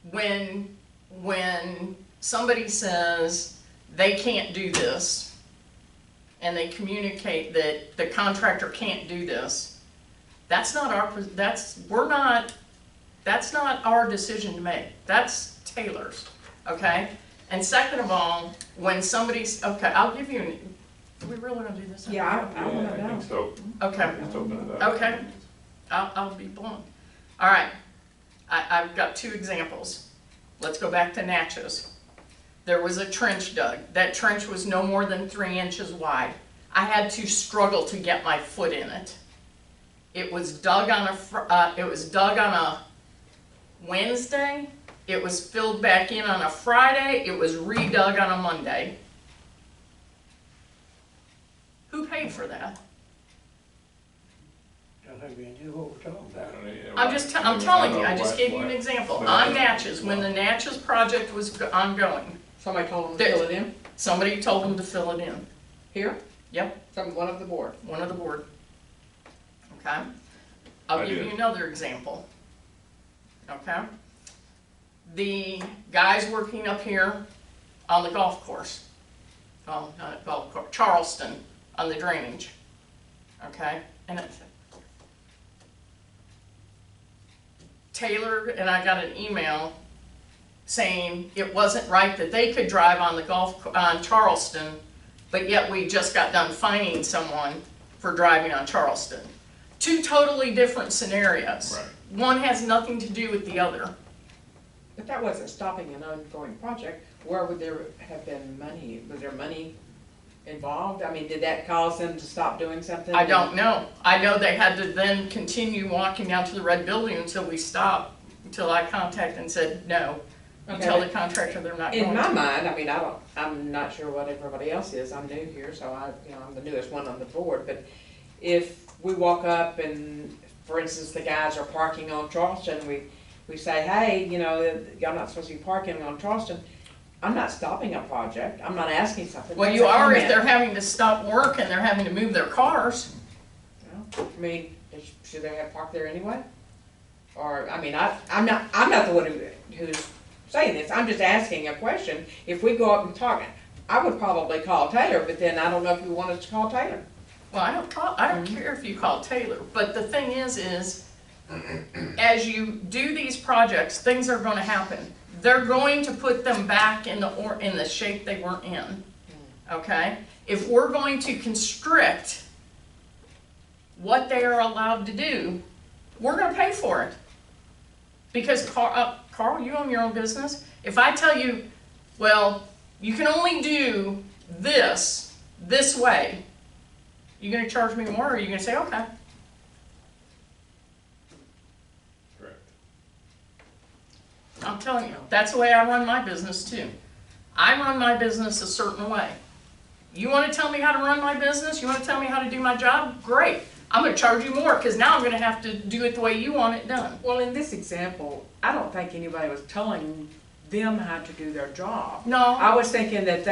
When somebody says they can't do this, and they communicate that the contractor can't do this, that's not our decision to make. That's Taylor's, okay? And second of all, when somebody's, okay, I'll give you, do we really want to do this? Yeah, I wanna I think know. so. Okay. Let's open it up. Okay, I'll be blunt. All right, I've got two examples. Let's go back to Natchez. There was a trench dug. That trench was no more than 3 inches wide. I had to struggle to get my foot in it. It was dug on a Wednesday. It was filled back in on a Friday. It was redug on a Monday. Who paid for that? Don't have any idea what we're talking about. I'm telling you, I just gave you an example. On Natchez, when the Natchez project was ongoing, Somebody told them to fill it in, somebody told them to fill it in. here, Yep, from one of the board. one of the board. Okay? I'll I give did. you another example. Okay? The guys working up here on the golf course, oh, not golf course, Charleston, on the drainage. Okay? And Taylor and I got an email saying it wasn't right that they could drive on Charleston, but yet we just got done fining someone for driving on Charleston. Two totally different scenarios. Right. One has nothing to do with the other. But that wasn't stopping an ongoing project. Where would there have been money? Was there money involved? I mean, did that cause them to stop doing something? I don't know. I know they had to then continue walking down to the red building until we stopped, until I contacted and said, no, you Okay, tell the but contractor they're not going in to. my mind, I mean, I'm not sure what everybody else is. I'm new here, so I'm the newest one on the board. But if we walk up and, for instance, the guys are parking on Charleston, we say, hey, y'all not supposed to be parking on Charleston. I'm not stopping a project. I'm not asking something. Well, That's you a are if comment. they're having to stop work and they're having to move their cars. Well, I mean, should they have parked there anyway? Or, I mean, I'm not the one who's saying this. I'm just asking a question. If we go up and talk, I would probably call Taylor, but then I don't know if you want us to call Taylor. Well, I don't care if you call Taylor, but the thing is as you do these projects, things are gonna happen. They're going to put them back in the shape they were in, okay? If we're going to constrict what they are allowed to do, we're gonna pay for it. Because Carl, you own your own business. If I tell you, well, you can only do this way, you gonna charge me more, or are you gonna say, okay? telling you, that's the way I run my business too. I run my business a certain way. You wanna tell me how to run my business? You wanna tell me how to do my job? Great. I'm gonna charge you more, cause now I'm gonna have to do it the way you want it done. Well, in this example, I don't think anybody was telling them how to do their job. No. I was thinking that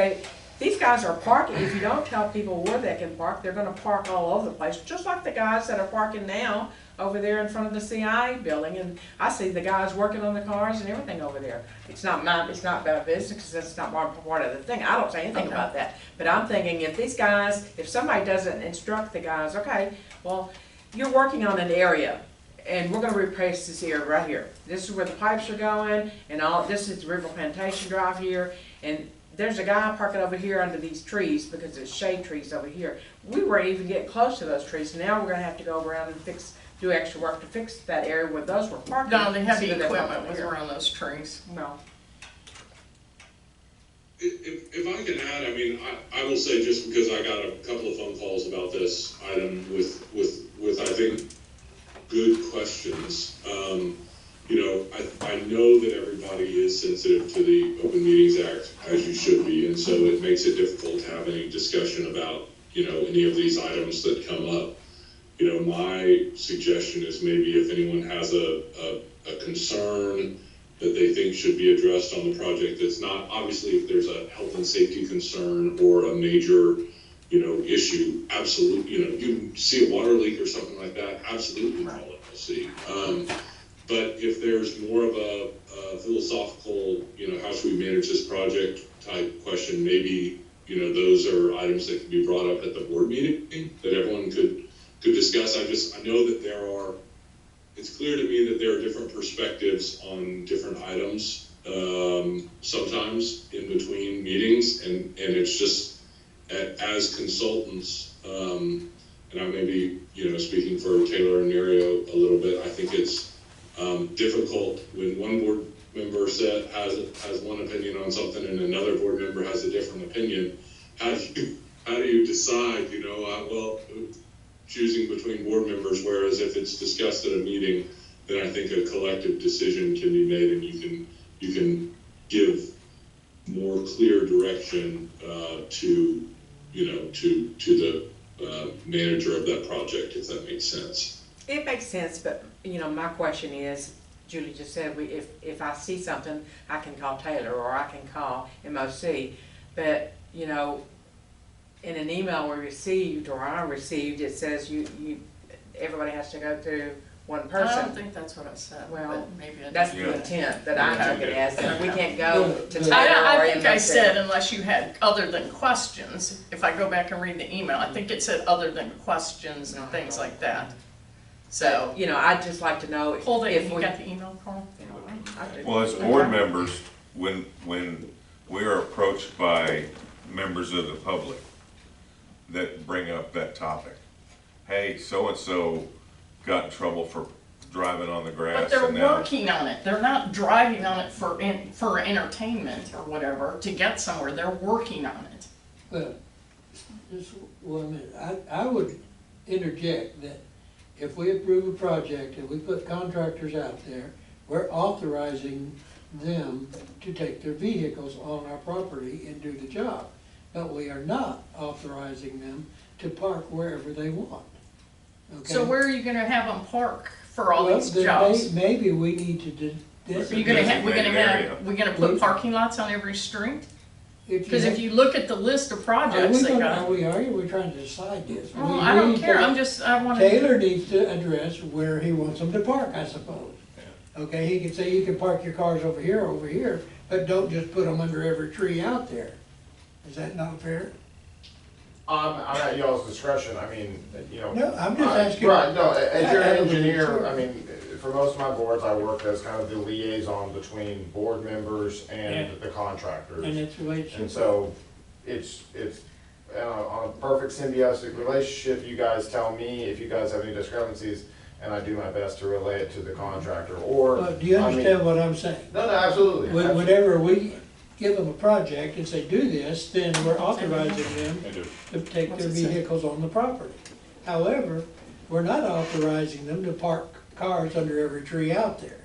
these guys are parking, if you don't tell people where they can park, they're gonna park all over the place, just like the guys that are parking now over there in front of the CIA building, and I see the guys working on the cars and everything over there. It's not my business, because that's not part of the thing, I don't say anything Okay. about that. But I'm thinking, if somebody doesn't instruct the guys, okay, well, you're working on an area, and we're gonna replace this area right here. This is where the pipes are going, and this is the River Plantation Drive here, and there's a guy parking over here under these trees, because there's shade trees over here. We weren't even getting close to those trees, now we're gonna have to go around and do extra work to fix that area where those were parking. No, the heavy so that they're equipment parking was here. around those trees. No. If I can add, I mean, I will say, just because I got a couple of phone calls about this item with I think, good questions. You know, I know that everybody is sensitive to the Open Meetings Act, as you should be, and so it makes it difficult to have any discussion about, you know, any of these items that come up. You know, my suggestion is maybe if anyone has a concern that they think should be addressed on the project, that's not, obviously if there's a health and safety concern or a major, you know, issue, absolutely, you know, you see a water leak or something like that, absolutely call it, see. But if there's more of a philosophical, you know, how should we manage this project type question, maybe, you know, those are items that can be brought up at the board meeting that everyone could discuss. I know that it's clear to me that there are different perspectives on different items, sometimes in between meetings, and it's just, as consultants, and I may be, you know, speaking for Taylor and Mario a little bit, I think it's difficult when one board member has one opinion on something and another board member has a different opinion. How do you decide, you know, choosing between board members, whereas if it's discussed at a meeting, then I think a collective decision can be made, and you can give more clear direction to, you know, to the manager of that project, if that makes sense. It makes sense, but, you know, my question is, Julie just said, if I see something, I can call Taylor or I can call MOC, but, you know, in an email we received, or I received, it says everybody has to go through one person. I don't think that's what I said. Well, but maybe I That's did. the intent that I took it as, that we can't go to Taylor or I think I MOC. said unless you had other than questions. If I go back and read the email, I think it said other than questions and things like that. So, You know, I'd just like to know hold it, if you we. got the email, Carl? I do. Well, as board members, when we are approached by members of the public that bring up that topic, hey, so-and-so got in trouble for driving on the grass. But they're and now- working on it. They're not driving on it for entertainment or whatever to get somewhere. They're working on it. Well, just 1 minute, I would interject that if we approve a project and we put contractors out there, we're authorizing them to take their vehicles on our property and do the job. But we are not authorizing them to park wherever they want. Okay? So where are you gonna have them park for all Well, these then jobs? Maybe we need to Are you designate. gonna have, Designated area. we're gonna put parking lots on every street? Because if have- you look at the list of Are projects we they gonna, got. are we trying to decide this? Well, We I don't need care, to- I wanna. Taylor needs to address where he wants them to park, I suppose. Okay, he could say you can park your cars over here, but don't just put them under every tree out there. Is that not fair? I'm at y'all's discretion, I mean, you know. No, I'm just asking. Right, no, as you're I an don't engineer, sure. I mean, for most of my boards, I work as kind of the liaison between board members and the contractors. And it's the way it And should. so, it's on a perfect symbiotic relationship, you guys tell me if you guys have any discrepancies, and I do my best to relay it to the contractor, or. Well, do you I mean- understand what I'm saying? No, absolutely. Whenever we give them a project and say, do this, then we're authorizing them I do. to take What's their it say? vehicles on the property. However, we're not authorizing them to park cars under every tree out there.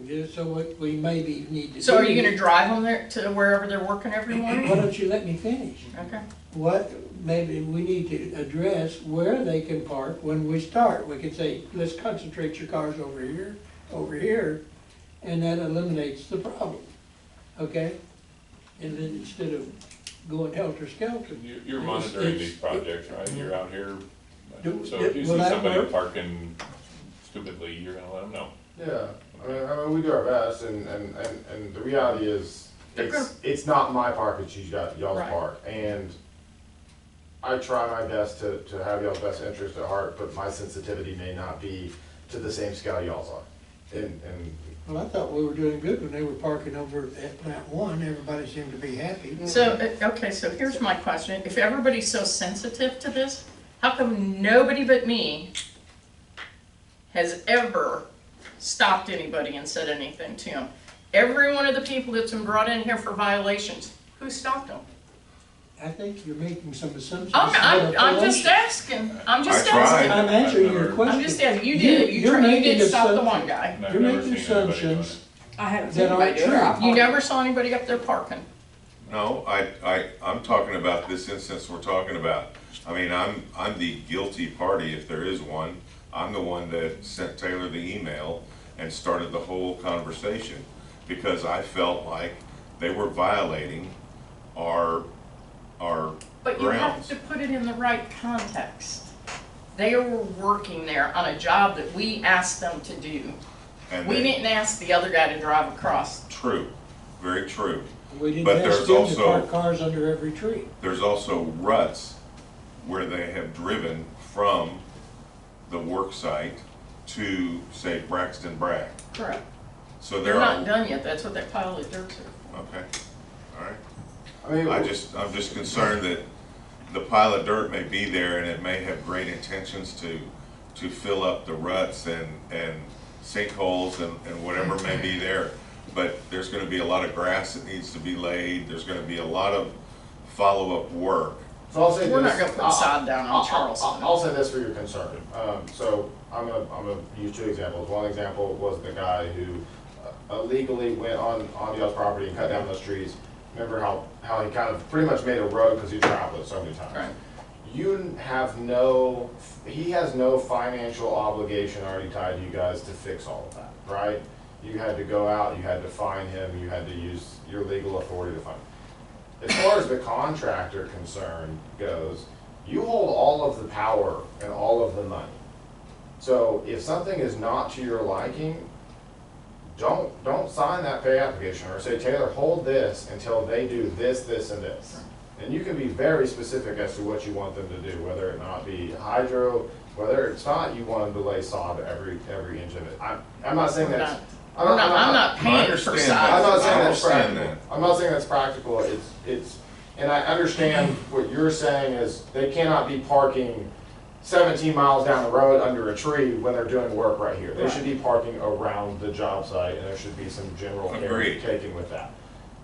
Just so what we maybe need to do. So are you gonna drive them there to wherever they're working every Why morning? don't you let me finish? Okay. What, maybe we need to address where they can park when we start. We could say, let's concentrate your cars over here, and that eliminates the problem, okay? And then instead of going helter-skelter. You're monitoring these projects, right? You're out here, Do- so if you will see that somebody work? parking stupidly, you're gonna let them know. Yeah, I mean, we do our best, and the reality is, it's not my park, it's y'all's Right. park, and I try my best to have y'all's best interest at heart, but my sensitivity may not be to the same scale y'all's are. And Well, I thought we were doing good when they were parking over at plant one, everybody seemed to be happy. So, okay, so here's my question. If everybody's so sensitive to this, how come nobody but me has ever stopped anybody and said anything to them? Every one of the people that's been brought in here for violations, who stopped them? I think you're making some assumptions. I'm just asking. I'm just I tried. asking. I'm answering your question. I'm just asking. You did. You You're making did stop the assumptions. one guy. And I've You're never making seen anybody doing assumptions. I haven't That seen anybody aren't do it. true. I'll You park. never saw anybody up there parking. No, I'm talking about this instance we're talking about. I mean, I'm the guilty party if there is one. I'm the one that sent Taylor the email and started the whole conversation because I felt like they were violating our But you have grounds. to put it in the right context. They were working there on a job that we asked them to do. And We they- didn't ask the other guy to drive across. True, very true. We didn't But ask there's them to also- park cars under every tree. There's also ruts where they have driven from the work site to, say, Braxton Bragg. Correct. So They're there not are, done yet. That's what that pile of dirt's there for. okay, all right. I mean, I'm just concerned that the pile of dirt may be there and it may have great intentions to fill up the ruts and sinkholes and whatever may be there. But there's gonna be a lot of grass that needs to be laid, there's gonna be a lot of follow-up work. so I'll say this. We're not gonna put sod down on Charleston. I'll say this for your concern. So I'm gonna use two examples. One example was the guy who illegally went on y'all's property and cut down those trees. Remember how he kind of pretty much made a road because he traveled it so many times. Right. You have he has no financial obligation already tied to you guys to fix all of that, right? You had to go out, you had to fine him, you had to use your legal authority to fine him. As far as the contractor concern goes, you hold all of the power and all of the money. So if something is not to your liking, don't sign that pay application or say, Taylor, hold this until they do this, this, and this. And you can be very specific as to what you want them to do, whether it not be hydro, whether it's not, you want them to lay sod every inch of it. I'm not saying that's. I'm not I paying for understand sod. that. I'm not saying I that's understand practical. I'm not saying that's practical. And I understand what you're saying is they cannot be parking 17 miles down the road under a tree when they're doing work right here. They should be parking around the job site, and there should be some general care Agreed. taken with that.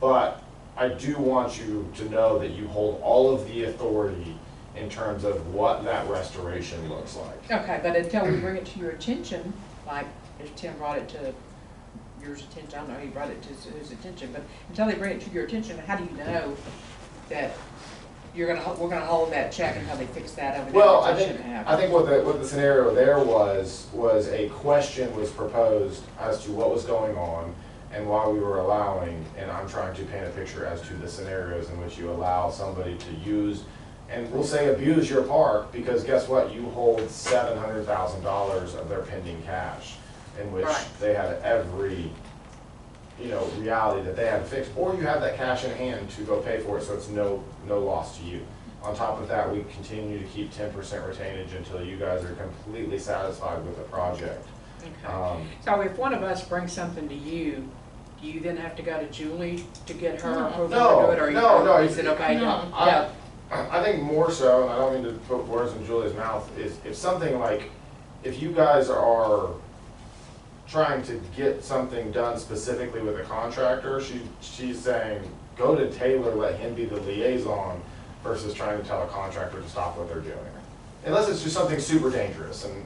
But I do want you to know that you hold all of the authority in terms of what that restoration looks like. Okay, but until we bring it to your attention, like if Tim brought it to yours attention, I don't know, he brought it to his attention, but until they bring it to your attention, how do you know that we're gonna hold that check until they fix that over there? Well, that I they think shouldn't have? I think what the scenario there was a question was proposed as to what was going on and why we were allowing, and I'm trying to paint a picture as to the scenarios in which you allow somebody to use, and we'll say abuse your park, because guess what? You hold $700,000 of their pending cash, in which Right. they had every, reality that they had to fix, or you have that cash in hand to go pay for it, so it's no loss to you. On top of that, we continue to keep 10% retainage until you guys are completely satisfied with the project. Okay. So if one of us brings something to you, do you then have to go to Julie to get her approval to do it, or No, is it okay? No. Yeah. I think more so, and I don't mean to put words in Julie's mouth, is if something like, if you guys are trying to get something done specifically with a contractor, she's saying, go to Taylor, let him be the liaison, versus trying to tell a contractor to stop what they're doing. Unless it's just something super dangerous, and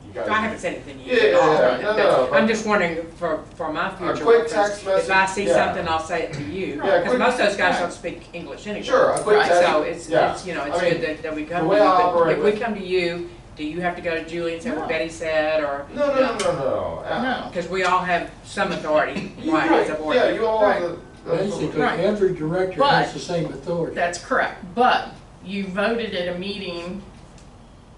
you guys. I haven't said anything Yeah, yet. no, I'm just wondering for my future quick reference, text message, if I see yeah. something, I'll say it to you. Yeah, Because quick- most of those guys right. don't speak English anyway. Sure, a quick Right, text. So it's, yeah. you know, it's I mean, good that we come the to way you, I but operate if we with- come to you, do you have to go to Julie and say No. what Betty said, or? No. No. Because we all have some authority, You- right, as a board. Yeah, you all Right. have the. Basically, Right. every director But- has the same authority. That's correct, but you voted at a meeting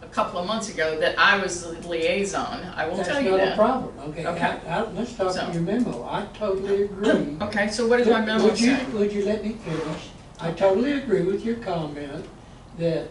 a couple of months ago that I was the liaison, I will tell you That's not a that. problem, okay? Okay. Let's talk So- to your memo. I totally agree. Okay, so what does my memo Would you- say? Would you let me finish? I totally agree with your comment that,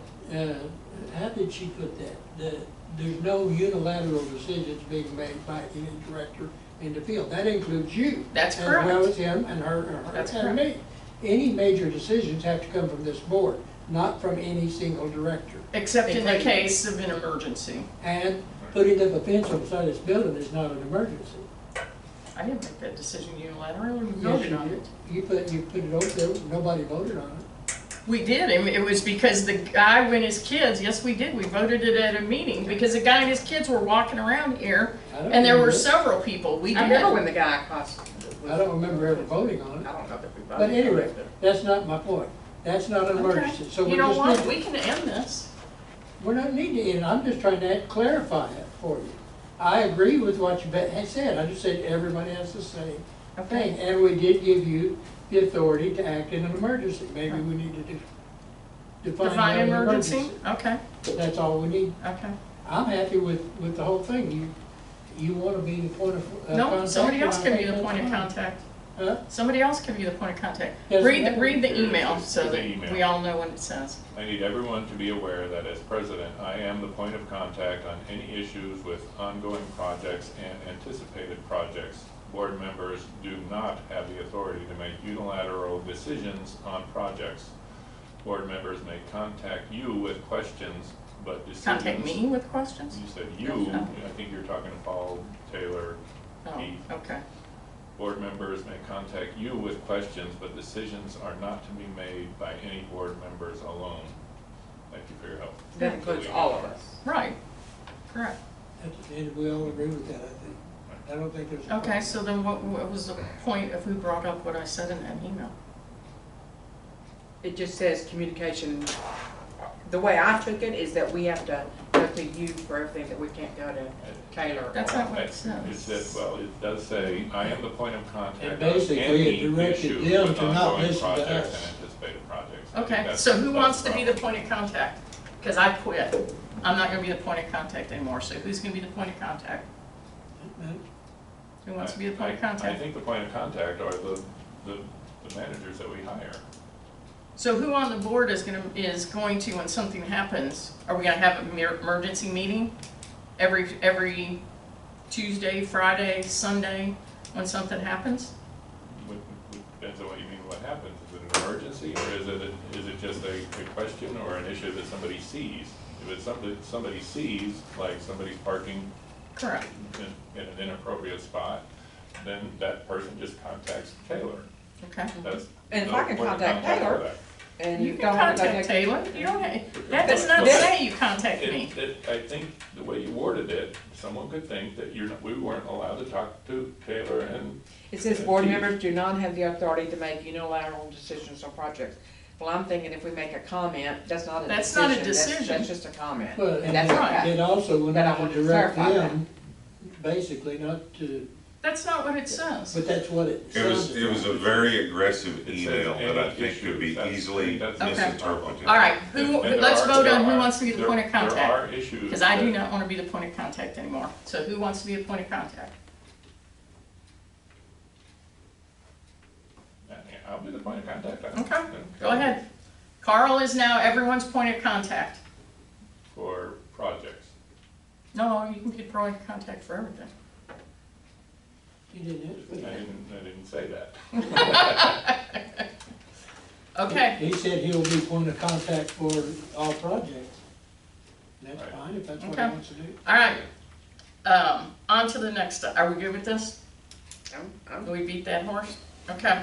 how did she put that? That there's no unilateral decisions being made by any director in the field. That includes you. That's As well correct. as him and her That's and me. Any major decisions have to come from this board, not from any single director. Except in the case of an emergency. And putting up a fence on the side of this building is not an emergency. I didn't make that decision unilaterally, we Yes, voted you on did. it. You put it over there, nobody voted on it. We did, and it was because the guy and his kids, yes, we did, we voted it at a meeting, because the guy and his kids were walking around here, I don't and there were remember. several people, we I remember did. when the guy cost. I don't remember ever voting on I it. don't know that we voted. But anyway, that's not my point. That's not an emergency. So You we know just what, need, we can end this. we're not needing to, I'm just trying to clarify it for you. I agree with what you had said. I just said everybody has the same thing. And we did give you the authority to act in an emergency. Maybe we need to define Define an emergency, okay, That's all we need. okay. I'm happy with the whole thing. You want to be the point of No, contact? somebody else I can be think the that's point of fine. contact. Huh? Somebody else can be the point of contact. Doesn't Read matter. the email so Here's the that email. we all know what it says. I need everyone to be aware that as president, I am the point of contact on any issues with ongoing projects and anticipated projects. Board members do not have the authority to make unilateral decisions on projects. Board members may contact you with questions, but decisions. Contact me with questions? You said you, No. I think you're talking to Paul, Taylor, Oh, Keith. okay. Board members may contact you with questions, but decisions are not to be made by any board members alone. Thank you for your help. That includes all of us. Right, correct. And we all agree with that, I think. I don't think there's a problem. Okay, so then what was the point of who brought up what I said in that email? It just says communication, the way I took it is that we have to go to you for everything, that we can't go to Taylor. That's not what it It says. said, well, it does say, I am the point of contact And on basically, any it directed issue them with to not ongoing listen to projects us. and anticipated projects. I think Okay, that's- so who that's wants to be the problem. point of contact? Because I quit. I'm not gonna be the point of contact anymore, so who's gonna be the point of contact? Who wants to be the point of I contact? think the point of contact are the managers that we hire. So who on the board is going to, when something happens, are we gonna have an emergency meeting? Every Tuesday, Friday, Sunday, when something happens? Depends on what you mean, what happens. Is it an emergency, or is it just a question or an issue that somebody sees? If it's something that somebody sees, like somebody's parking Correct. in an inappropriate spot, then that person just contacts Taylor. Okay. That's. And if no I can point of contact contact for Taylor, that. and You you can don't want to contact Taylor. You don't have, that does not This- say you contact me. I think the way you worded it, someone could think that we weren't allowed to talk to Taylor and. it says board members do not have the authority to make unilateral decisions on projects. Well, I'm thinking if we make a comment, that's not a decision. That's not a decision. That's just a comment. Well, And that's right. okay. It also went But I on to wanted to direct clarify them, basically, not to, That's not what it says. but that's what it It was, sounded it was a like. very aggressive It says email that I any think could be issues. That's- easily that's- Okay. misinterpreted. All right, And there let's are- vote there on who are- wants to be the point of There contact. are issues. Because I do that- not want to be the point of contact anymore. So who wants to be the point of contact? I'll be the point of contact. Okay, go ahead. Carl is now everyone's point of contact. For projects. No, you can be the point of contact for everything. You didn't ask for I that. didn't say that. Okay, He said he'll be point of contact for all projects. That's Right. fine, if that's what he Okay. wants to do. all right. On to the next, are we good with this? I'm Can we beat that horse? Okay.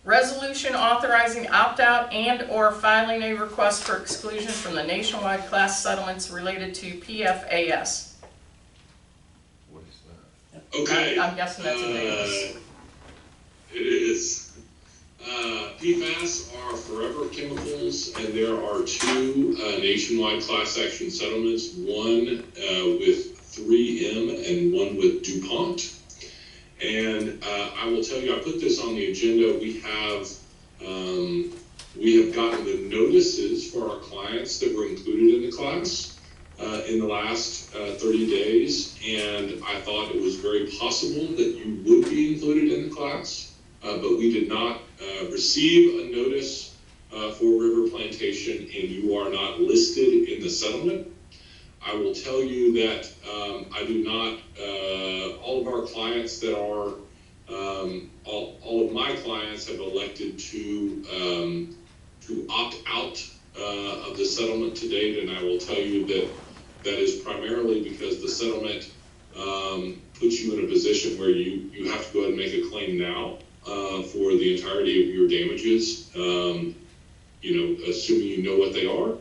Resolution authorizing opt-out and/or filing a request for exclusion from the nationwide class settlements related to PFAS. Okay. I'm guessing that's a Davis. It is. PFAS are forever chemicals, and there are two nationwide class action settlements, one with 3M and one with DuPont. And I will tell you, I put this on the agenda. We have gotten the notices for our clients that were included in the class in the last 30 days, and I thought it was very possible that you would be included in the class, but we did not receive a notice for River Plantation, and you are not listed in the settlement. I will tell you that I do not, all of our clients that are, all of my clients have elected to opt out of the settlement to date, and I will tell you that that is primarily because the settlement puts you in a position where you have to go ahead and make a claim now for the entirety of your damages, assuming you know what they are.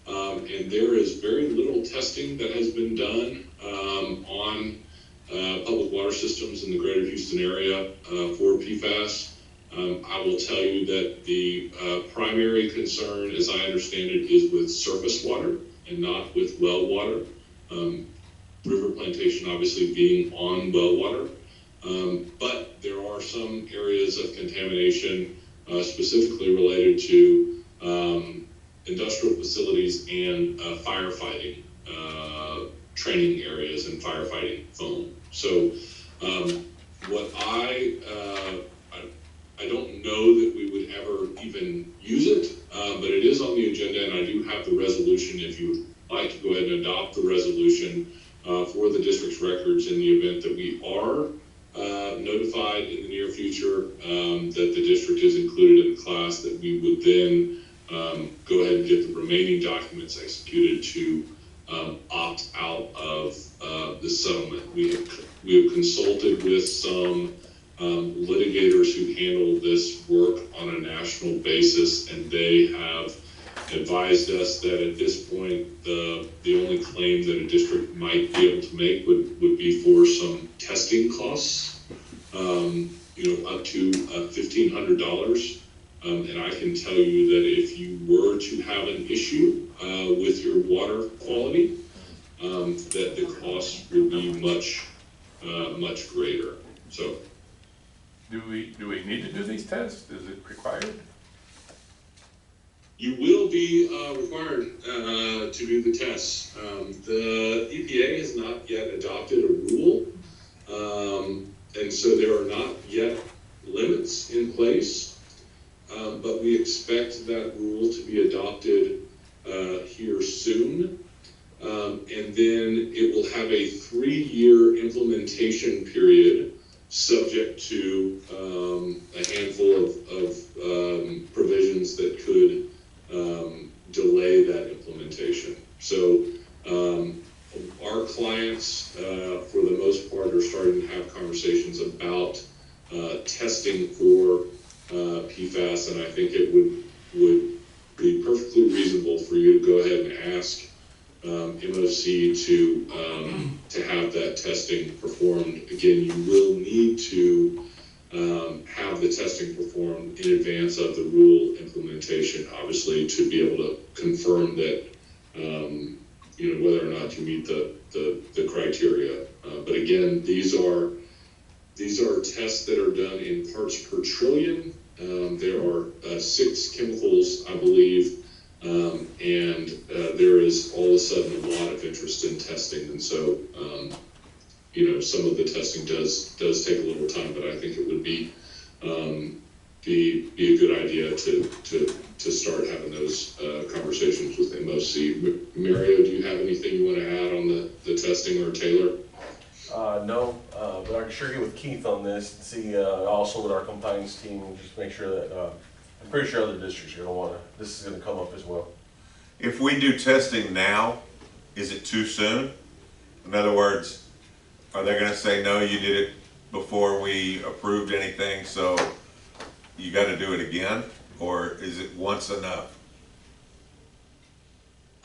And there is very little testing that has been done on public water systems in the greater Houston area for PFAS. I will tell you that the primary concern, as I understand it, is with surface water and not with well water. River Plantation obviously being on well water. But there are some areas of contamination specifically related to industrial facilities and firefighting training areas and firefighting foam. So what I don't know that we would ever even use it, but it is on the agenda, and I do have the resolution if you would like to go ahead and adopt the resolution for the district's records in the event that we are notified in the near future that the district is included in the class, that we would then go ahead and get the remaining documents executed to opt out of the settlement. We have consulted with some litigators who handle this work on a national basis, and they have advised us that at this point the only claim that a district might be able to make would be for some testing costs, up to $1,500. And I can tell you that if you were to have an issue with your water quality, that the cost would be much greater. So, Do we need to do these tests? Is it required? you will be required to do the tests. The EPA has not yet adopted a rule, and so there are not yet limits in place, but we expect that rule to be adopted here soon. And then it will have a 3-year implementation period subject to a handful of provisions that could delay that implementation. So our clients, for the most part, are starting to have conversations about testing for PFAS, and I think it would be perfectly reasonable for you to go ahead and ask MOC to have that testing performed. Again, you will need to have the testing performed in advance of the rule implementation, obviously, to be able to confirm that whether or not you meet the criteria. But again, these are tests that are done in parts per trillion. There are 6 chemicals, I believe, and there is all of a sudden a lot of interest in testing, and so some of the testing does take a little time, but I think it would be a good idea to start having those conversations with MOC. Mario, do you have anything you want to add on the testing, or Taylor? No, but I can sure get with Keith on this and see also with our compliance team and just make sure that I'm pretty sure other districts are going to want to. This is going to come up as well. If we do testing now, is it too soon? In other words, are they going to say, no, you did it before we approved anything, so you got to do it again? Or is it once enough?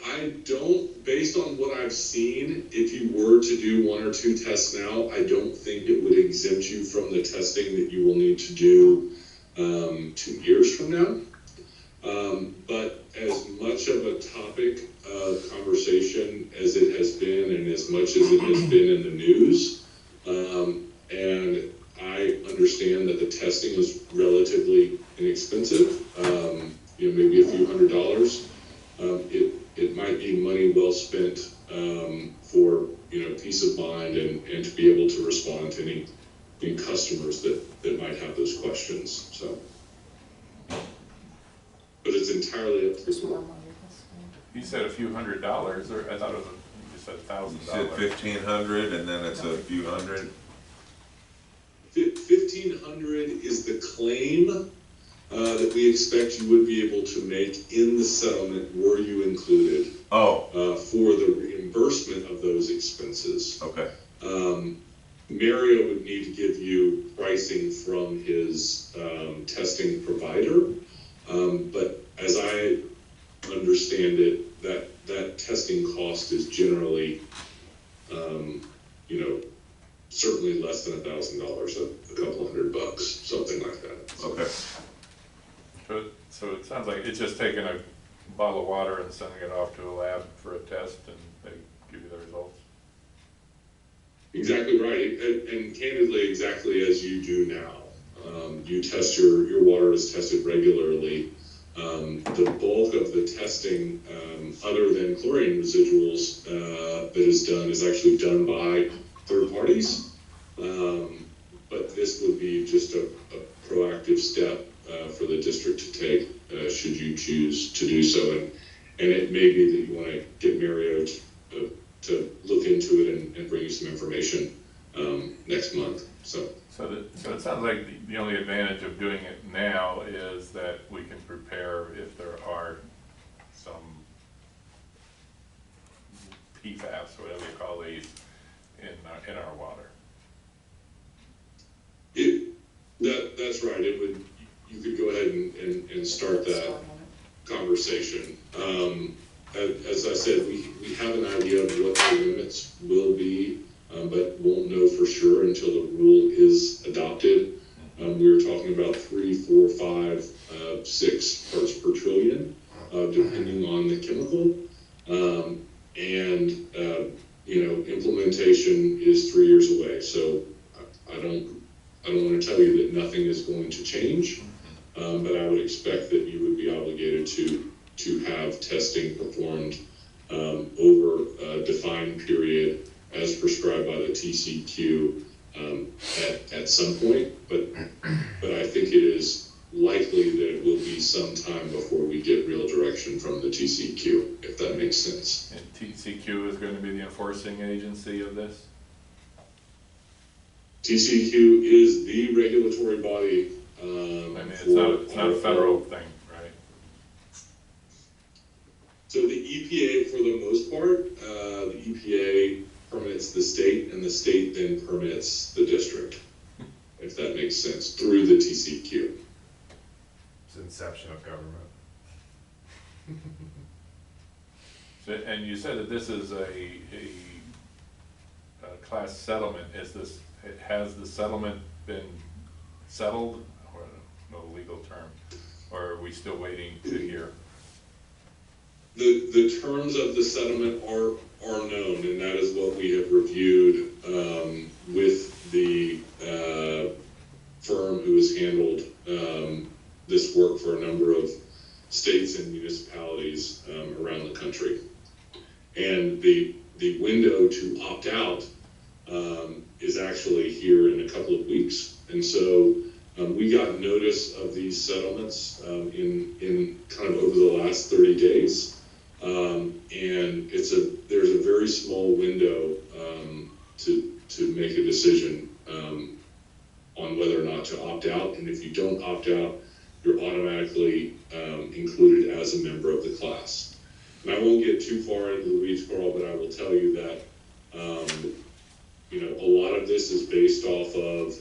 I don't, based on what I've seen, if you were to do 1 or 2 tests now, I don't think it would exempt you from the testing that you will need to do 2 years from now. But as much of a topic of conversation as it has been, and as much as it has been in the news, and I understand that the testing is relatively inexpensive, maybe a few $100s, it might be money well spent for peace of mind and to be able to respond to any customers that might have those questions. So, but it's entirely up to you. You said a few $100s, or I thought it was, you said $1,000. You said 1,500 and then it's a few hundred? 1,500 is the claim that we expect you would be able to make in the settlement were you included. Oh. For the reimbursement of those expenses. Okay. Mario would need to give you pricing from his testing provider, but as I understand it, that testing cost is generally, certainly less than $1,000, a couple $100, something like that. So. Okay. So it sounds like it's just taking a bottle of water and sending it off to a lab for a test, and they give you the results. Exactly right, and candidly, exactly as you do now. You test your water is tested regularly. The bulk of the testing, other than chlorine residuals, that is done is actually done by third parties. But this would be just a proactive step for the district to take, should you choose to do so. And it may be that you want to get Mario to look into it and bring you some information next month. So it sounds like the only advantage of doing it now is that we can prepare if there are some PFAS, whatever you call these, in our water. That's right. You could go ahead and start that conversation. As I said, we have an idea of what the limits will be, but won't know for sure until the rule is adopted. We were talking about 3, 4, 5, 6 parts per trillion, depending on the chemical. Implementation is 3 years away. So I don't want to tell you that nothing is going to change, but I would expect that you would be obligated to have testing performed over a defined period as prescribed by the TCQ at some point. But I think it is likely that it will be some time before we get real direction from the TCQ, if that makes sense. And TCQ is going to be the enforcing agency of this? TCQ is the regulatory body. It's not a federal thing, right? So the EPA, for the most part, the EPA permits the state, and the state then permits the district, if that makes sense, through the TCQ. It's the inception of government. So, and you said that this is a class settlement. Has the settlement been settled, or no legal term, or are we still waiting to hear? The terms of the settlement are known, and that is what we have reviewed with the firm who has handled this work for a number of states and municipalities around the country. And the window to opt out is actually here in a couple of weeks. And so we got notice of these settlements in kind of over the last 30 days. And there's a very small window to make a decision on whether or not to opt out. And if you don't opt out, you're automatically included as a member of the class. And I won't get too far into the weeds, Carl, but I will tell you that a lot of this is based off of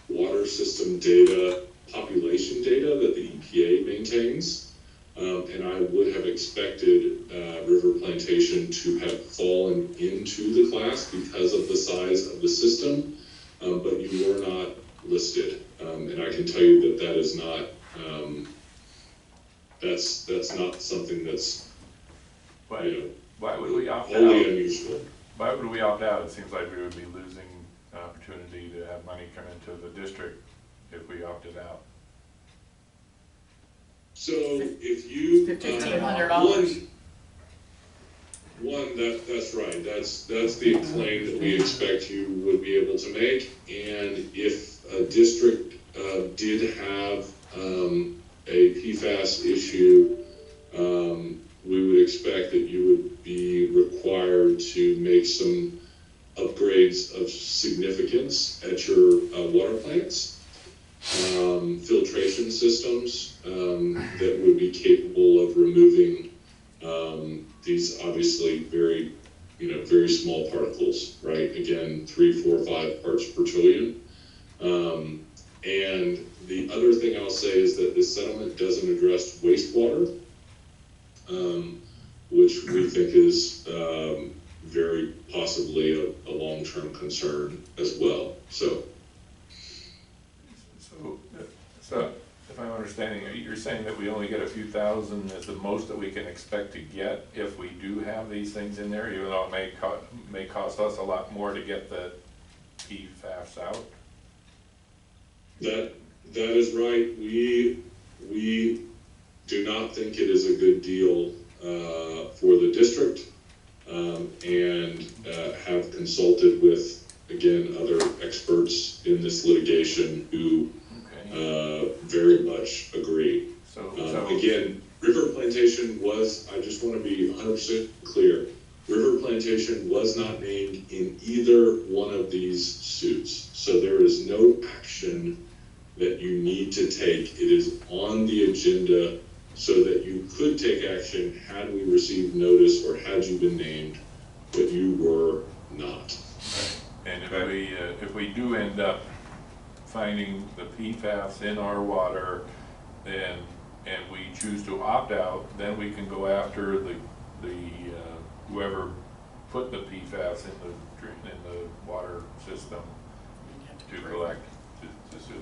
water system data, population data that the EPA maintains. And I would have expected River Plantation to have fallen into the class because of the size of the system, but you were not listed. And I can tell you that that is not, that's not something that's, Why would we opt wholly out? unusual. Why would we opt out? It seems like we would be losing an opportunity to have money come into the district if we opted out. So if you, $1,500. that's right. That's the claim that we expect you would be able to make. And if a district did have a PFAS issue, we would expect that you would be required to make some upgrades of significance at your water plants. Filtration systems that would be capable of removing these obviously very, very small particles, right? Again, 3, 4, 5 parts per trillion. And the other thing I'll say is that this settlement doesn't address wastewater, which we think is very possibly a long-term concern as well. So if I'm understanding, you're saying that we only get a few thousand is the most that we can expect to get if we do have these things in there, even though it may cost us a lot more to get the PFAS out? That is right. We do not think it is a good deal for the district, and have consulted with, again, other experts in this litigation who very much agree. So again, River Plantation was, I just want to be 100% clear, River Plantation was not named in either one of these suits. So there is no action that you need to take. It is on the agenda so that you could take action had we received notice or had you been named, but you were not. And if we do end up finding the PFAS in our water, and we choose to opt out, then we can go after the whoever put the PFAS in the water system to collect, to sue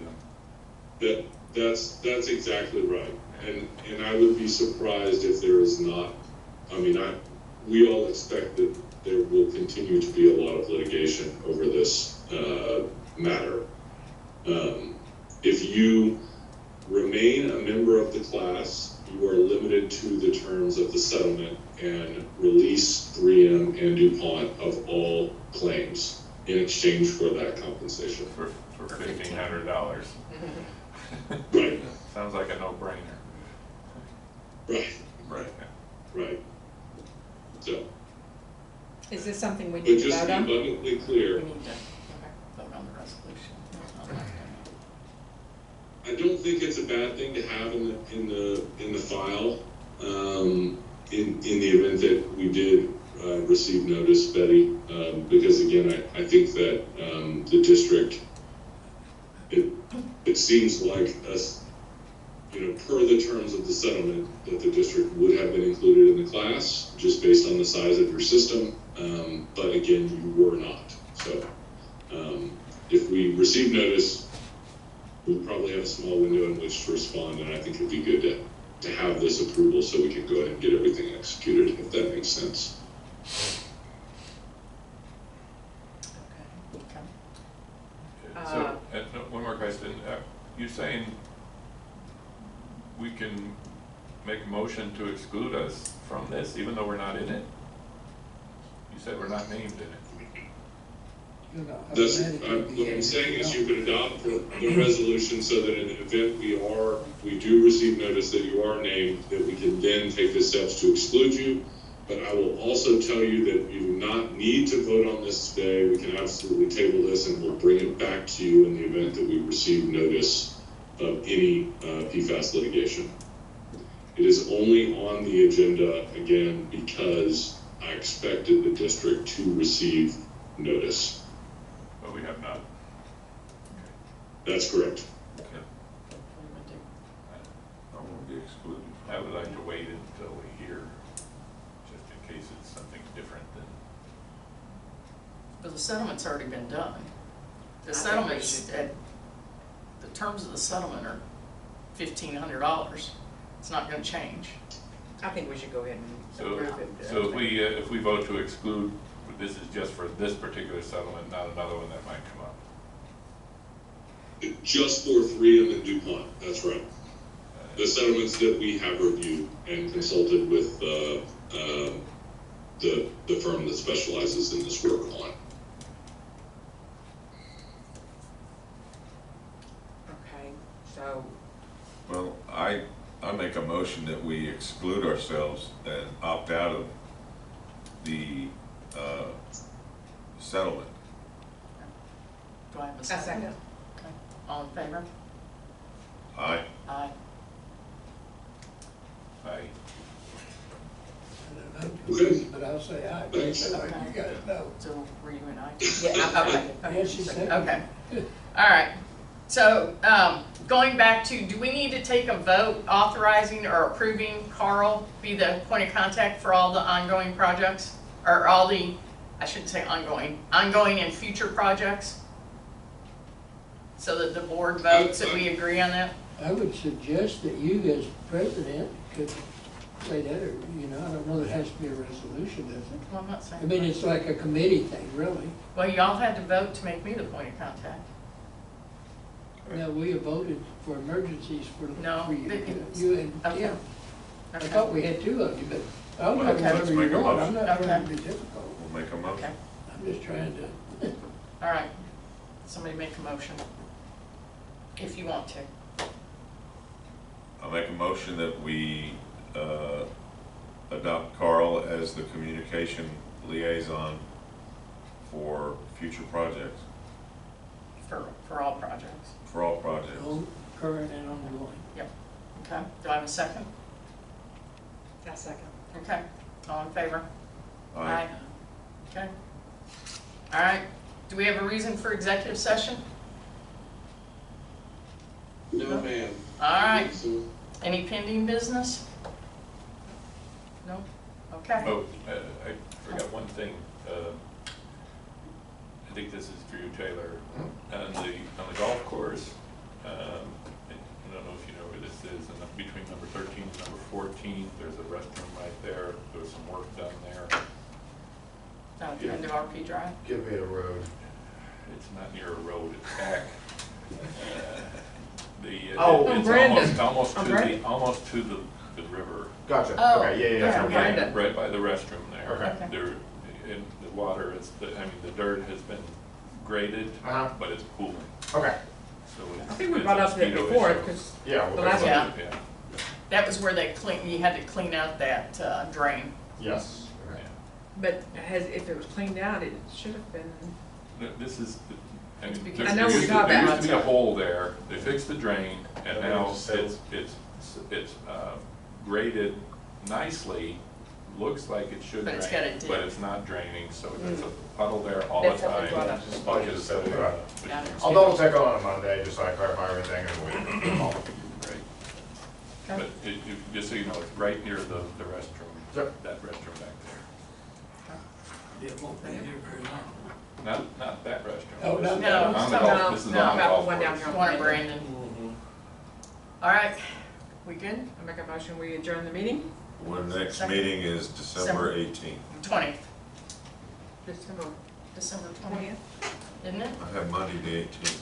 them. That's exactly right. And I would be surprised if there is not. I mean, we all expect that there will continue to be a lot of litigation over this matter. If you remain a member of the class, you are limited to the terms of the settlement and release 3M and DuPont of all claims in exchange for that compensation. For $1,500. Right. Sounds like a no-brainer. Right. So, Is this something we but need to just to vote be on? abundantly clear, We need to vote on the resolution. I don't think it's a bad thing to have in the file, in the event that we did receive notice, Betty, because again, I think that the district, it seems like us, per the terms of the settlement, that the district would have been included in the class just based on the size of your system, but again, you were not. So if we receive notice, we'll probably have a small window in which to respond, and I think it'd be good to have this approval so we can go ahead and get everything executed, if that makes sense. So, one more question. You're saying we can make a motion to exclude us from this, even though we're not in it? You said we're not named in it. What I'm saying is you could adopt the resolution so that in the event we do receive notice that you are named, that we can then take the steps to exclude you. But I will also tell you that you do not need to vote on this today. We can absolutely table this and we'll bring it back to you in the event that we receive notice of any PFAS litigation. It is only on the agenda, again, because I expected the district to receive notice. But we have not. That's correct. I would like to wait until we hear But the settlement's already been done. The I think we settlement's, should- the terms of the settlement are $1,500. It's not gonna change. I think we should go ahead and So, approve it. so if we vote to exclude, this is just for this particular settlement, not another one that might come up. Just for 3M and DuPont, that's right. The settlements that we have reviewed and consulted with, the firm that specializes in this work on. Okay, so, Well, I make a motion that we exclude ourselves and opt out of the settlement. Do I have a a second? second. Okay. All in favor? Aye. Aye. I don't know, Okay. but I'll say aye. Thanks. So you guys know. So were you and I? Yeah, okay. Yes, she said. Okay, all right. So, going back to, do we need to take a vote authorizing or approving Carl be the point of contact for all the ongoing projects? Or all the, I shouldn't say ongoing and future projects? So that the board votes that we agree on that? I would suggest that you as president could say that, or, you know, I don't know, there has to be a resolution, does it? Well, I'm not saying. I mean, it's like a committee thing, really. Well, y'all had to vote to make me the point of contact. Now, we have voted for emergencies No, for you, but it's- you and okay. Tim. I Okay. thought we had two of you, but I'll Well, have let's whatever make you a want, I'm motion. not trying to Okay. be difficult. We'll make a motion. Okay, I'm just trying to, all right. Somebody make a motion. If you want to. I'll make a motion that we adopt Carl as the communication liaison for future projects, For all projects. for all projects. on current and ongoing. Okay, do I have a second? A second. Okay, all in favor? Aye. Okay. All right, do we have a reason for executive session? No, ma'am. All right, So, any pending business? No? Okay. Oh, I forgot one thing. I think this is for you, Taylor. On the golf course, I don't know if you know where this is, and between number 13 and number 14, there's a restroom right there. There was some work done there. Down at the end of RP Drive? Give me a road. It's not near a road, it's back. Oh, It's Brandon. almost On to Brandon? almost to the river. Gotcha, Oh, okay, yeah, yeah, okay. Brandon. Right by the restroom there. Okay. There, in the water, the dirt has been graded, Uh-huh. but it's pooling. Okay, So it's. I think we it's brought a up that mosquito before, issue. because yeah, The we'll last- fix it. Yeah. Yeah, That was where you had to clean out that drain. Yes. yeah. Okay. but if it was cleaned out, it should have been, This is, I It's mean, because- I know we talked there about used to be a hole there. They fixed the drain, and And now we just said- it's graded nicely. Looks like it should But drain, it's got a dip. but it's not draining, so there's a puddle there all the That's what we time. brought up. Just like you said, Yeah. I'll double check on it Monday, just so I clarify everything and we'll call. Right. But just so you know, it's right near the restroom, Yep. that restroom back there. It won't be here very long. Not that restroom. Oh, This no, is no, on the no, golf- This is no, on the about golf the one down course. here. Warren Brandon. Mhm. All right, we good? I make a motion, we adjourn the meeting, Our next Second. meeting is December 18th. 20th, December December 20th, 20th. isn't it? I have Monday the 18th.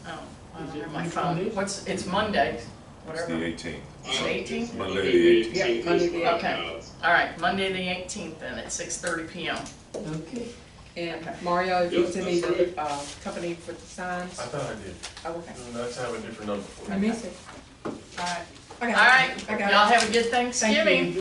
Oh, I Is don't it have my which phone. one is it? It's Monday, It's whatever. the 18th. It's 18th? Monday the 18th. Yeah, Monday the Okay. All right, Monday the 18th then at 6:30 PM. Okay. And Okay. Mario, if you Yep, send me that's the, right. company for the signs, I thought I did. oh, okay. That's have a different number for Let you. me see. All right, Okay. all right, I got it. y'all have a good Thanksgiving.